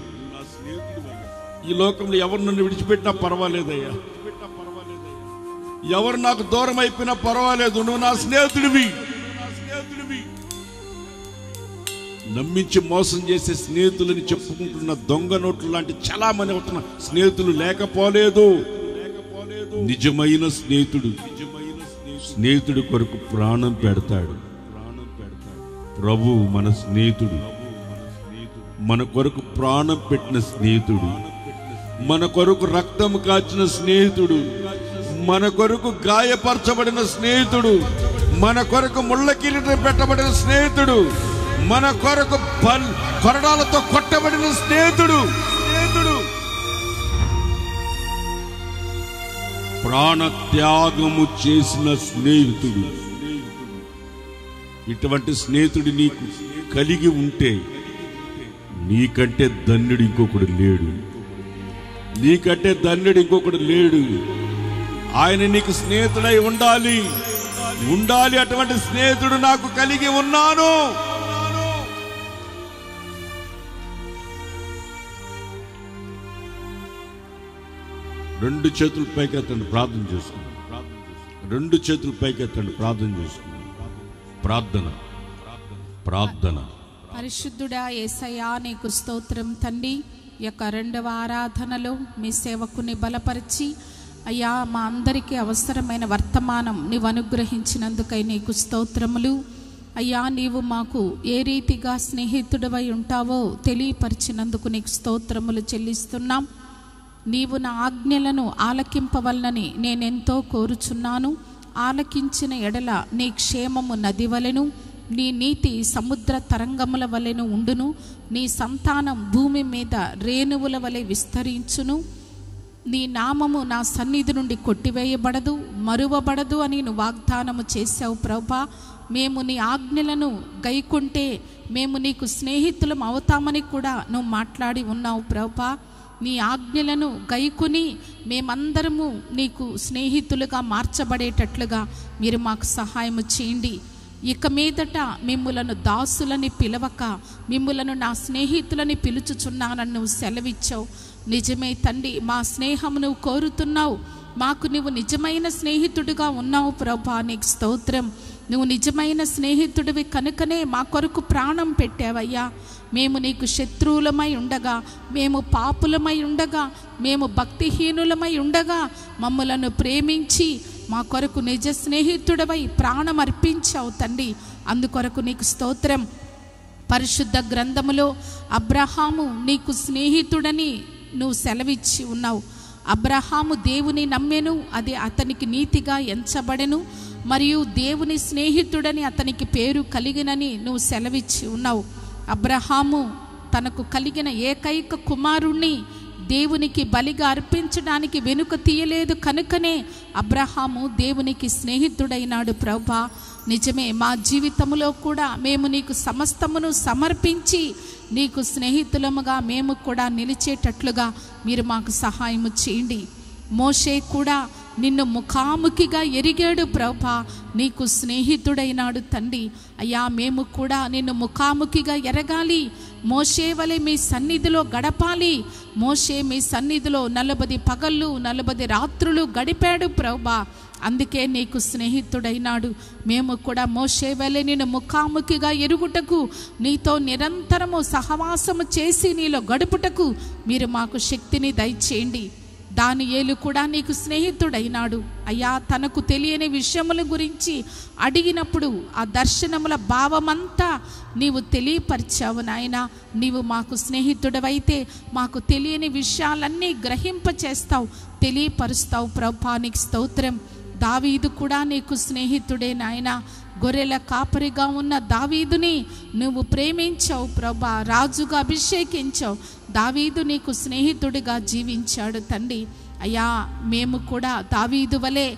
ఈ లోకంలో ఎవరు నన్ను విడిచిపెట్టినా పర్వాలేదయ్యా, ఎవరు నాకు దూరం అయిపోయినా పర్వాలేదు, నువ్వు నా స్నేహితుడివి. నమ్మించి మోసం చేసే స్నేహితులని చెప్పుకుంటున్న దొంగ నోట్లు లాంటి చాలా మంది అవుతున్న స్నేహితులు లేకపోలేదు. నిజమైన స్నేహితుడు కొరకు ప్రాణం పెడతాడు. ప్రభు మన స్నేహితుడు, మన కొరకు ప్రాణం పెట్టిన స్నేహితుడు, మన కొరకు రక్తం కాచిన స్నేహితుడు, మన కొరకు గాయపరచబడిన స్నేహితుడు, మన కొరకు ముళ్ళ కిరీటం పెట్టబడిన స్నేహితుడు, మన కొరకు కొరడాలతో కొట్టబడిన స్నేహితుడు, ప్రాణత్యాగము చేసిన స్నేహితుడు. ఇటువంటి స్నేహితుడు నీకు కలిగి ఉంటే నీకంటే ధన్యుడు ఇంకొకడు లేడు, నీకంటే ధన్యుడు ఇంకొకడు లేడు. ఆయన నీకు స్నేహితుడై ఉండాలి. అటువంటి స్నేహితుడు నాకు కలిగి ఉన్నాను. రెండు చేతులు పైకెత్తండి, ప్రార్థన చేసుకున్నాం. రెండు చేతులు పైకెత్తండి, ప్రార్థన చేసుకున్నాం. ప్రార్థన. పరిశుద్ధుడా యేసయ్యా నీకు స్తోత్రం తండ్రి. ఈ యొక్క రెండవ ఆరాధనలో మీ సేవకుని బలపరిచి అయ్యా మా అందరికీ అవసరమైన వర్తమానం నీవు అనుగ్రహించినందుకై నీకు స్తోత్రములు. అయ్యా నీవు మాకు ఏ రీతిగా స్నేహితుడివై ఉంటావో తెలియపరిచినందుకు నీకు స్తోత్రములు చెల్లిస్తున్నాం. నీవు నా ఆజ్ఞలను ఆలకింపవలనని నేనెంతో కోరుచున్నాను. ఆలకించిన ఎడల నీ క్షేమము నది వలెను, నీ నీతి సముద్ర తరంగముల వలెను ఉండును. నీ సంతానం భూమి మీద రేణువుల వలె విస్తరించును. నీ నామము నా సన్నిధి నుండి కొట్టివేయబడదు, మరువబడదు అని నువ్వు వాగ్దానము చేశావు ప్రభా. మేము నీ ఆజ్ఞలను గైకుంటే మేము నీకు స్నేహితులం అవుతామని కూడా నువ్వు మాట్లాడి ఉన్నావు ప్రభా. నీ ఆజ్ఞలను గైకుని మేమందరము నీకు స్నేహితులుగా మార్చబడేటట్లుగా మీరు మాకు సహాయము చేయండి. ఇక మీదట మిమ్ములను దాసులని పిలవక మిమ్ములను నా స్నేహితులని పిలుచుచున్నానని నువ్వు సెలవిచ్చావు. నిజమే తండ్రి, మా స్నేహము నువ్వు కోరుతున్నావు. మాకు నువ్వు నిజమైన స్నేహితుడిగా ఉన్నావు ప్రభా. నీకు స్తోత్రం. నువ్వు నిజమైన స్నేహితుడివి కనుకనే మా కొరకు ప్రాణం పెట్టావయ్యా. మేము నీకు శత్రువులమై ఉండగా, మేము పాపులమై ఉండగా, మేము భక్తిహీనులమై ఉండగా మమ్మలను ప్రేమించి మా కొరకు నిజ స్నేహితుడవై ప్రాణం అర్పించావు తండ్రి. అందుకొరకు నీకు స్తోత్రం. పరిశుద్ధ గ్రంథములో అబ్రహాము నీకు స్నేహితుడని నువ్వు సెలవిచ్చి ఉన్నావు. అబ్రహాము దేవుని నమ్మెను, అది అతనికి నీతిగా ఎంచబడెను. మరియు దేవుని స్నేహితుడని అతనికి పేరు కలిగినని నువ్వు సెలవిచ్చి ఉన్నావు. అబ్రహాము తనకు కలిగిన ఏకైక కుమారుణ్ణి దేవునికి బలిగా అర్పించడానికి వెనుక తీయలేదు కనుకనే అబ్రహాము దేవునికి స్నేహితుడైనాడు ప్రభా. నిజమే, మా జీవితంలో కూడా మేము నీకు సమస్తమును సమర్పించి నీకు స్నేహితులముగా మేము కూడా నిలిచేటట్లుగా మీరు మాకు సహాయము చేయండి. మోషే కూడా నిన్ను ముఖాముఖిగా ఎరిగాడు ప్రభా, నీకు స్నేహితుడైనాడు తండ్రి. అయ్యా, మేము కూడా నిన్ను ముఖాముఖిగా ఎరగాలి. మోషే వలె మీ సన్నిధిలో గడపాలి. మోషే మీ సన్నిధిలో 40 పగళ్ళు 40 రాత్రులు గడిపాడు ప్రభా. అందుకే నీకు స్నేహితుడైనాడు. మేము కూడా మోషే వలె నిన్ను ముఖాముఖిగా ఎరుగుటకు, నీతో నిరంతరము సహవాసము చేసి నీలో గడుపుటకు మీరు మాకు శక్తిని దయచేయండి. దానియేలు కూడా నీకు స్నేహితుడైనాడు. అయ్యా, తనకు తెలియని విషయముల గురించి అడిగినప్పుడు ఆ దర్శనముల భావమంతా నీవు తెలియపరిచావు నాయనా. నీవు మాకు స్నేహితుడవైతే మాకు తెలియని విషయాలన్నీ గ్రహింపచేస్తావు, తెలియపరుస్తావు ప్రభా. నీకు స్తోత్రం. దావీదు కూడా నీకు స్నేహితుడే నాయనా. గొర్రెల కాపరిగా ఉన్న దావీదుని నువ్వు ప్రేమించావు ప్రభా, రాజుగా అభిషేకించావు. దావీదు నీకు స్నేహితుడిగా జీవించాడు తండ్రి. అయ్యా, మేము కూడా దావీదు వలె,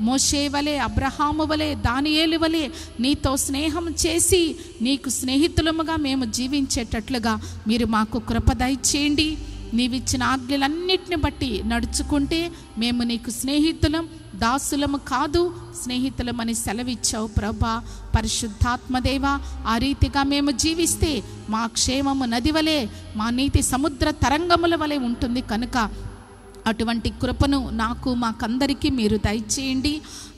మోషే వలె, అబ్రహాము వలె, దానియేలు వలె నీతో స్నేహం చేసి నీకు స్నేహితులముగా మేము జీవించేటట్లుగా మీరు మాకు కృప దయచేయండి. నీవిచ్చిన ఆజ్ఞలన్నిటిని బట్టి నడుచుకుంటే మేము నీకు స్నేహితులం, దాసులము కాదు, స్నేహితులమని సెలవిచ్చావు ప్రభా. పరిశుద్ధాత్మదేవా, ఆ రీతిగా మేము జీవిస్తే మా క్షేమము నది వలె, మా నీతి సముద్ర తరంగముల వలె ఉంటుంది కనుక అటువంటి కృపను నాకు మాకందరికీ మీరు దయచేయండి.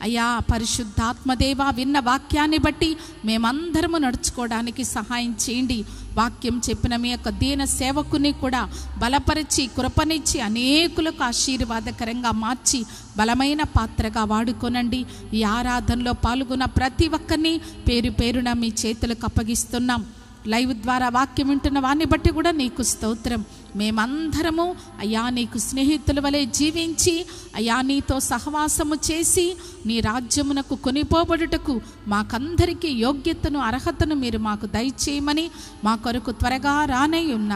అయ్యా పరిశుద్ధాత్మదేవా, విన్న వాక్యాన్ని బట్టి మేమందరము నడుచుకోవడానికి సహాయం చేయండి. వాక్యం చెప్పిన మీ యొక్క దీన సేవకుని కూడా బలపరిచి కృపనిచ్చి అనేకులకు ఆశీర్వాదకరంగా మార్చి బలమైన పాత్రగా వాడుకొనండి. ఈ ఆరాధనలో పాల్గొన్న ప్రతి ఒక్కరిని పేరు పేరున మీ చేతులకు అప్పగిస్తున్నాం. లైవ్ ద్వారా వాక్యం వింటున్న వారిని బట్టి కూడా నీకు స్తోత్రం. మేమందరము అయ్యా నీకు స్నేహితుల వలె జీవించి అయ్యా నీతో సహవాసము చేసి నీ రాజ్యమునకు కొనిపోబడుటకు మాకందరికీ యోగ్యతను అర్హతను మీరు మాకు దయచేయమని మా కొరకు త్వరగా రానై ఉన్న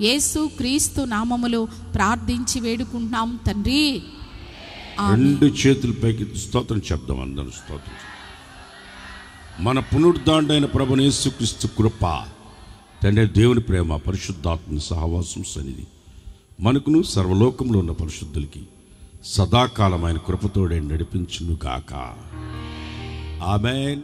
యేసు క్రీస్తు నామములో ప్రార్థించి వేడుకుంటున్నాం తండ్రి. రెండు చేతులపైకి స్తోత్రం చెప్దాం అందరూ. స్తోత్రం. మన పునరుద్ధారుడైన ప్రభువైన యేసుక్రీస్తు కృప, తండ్రి దేవుని ప్రేమ, పరిశుద్ధాత్మ సహవాసం సన్నిధి మనకును సర్వలోకంలో ఉన్న పరిశుద్ధులకి సదాకాలం ఆయన కృపతోడే నడిపించును గాక. ఆమేన్.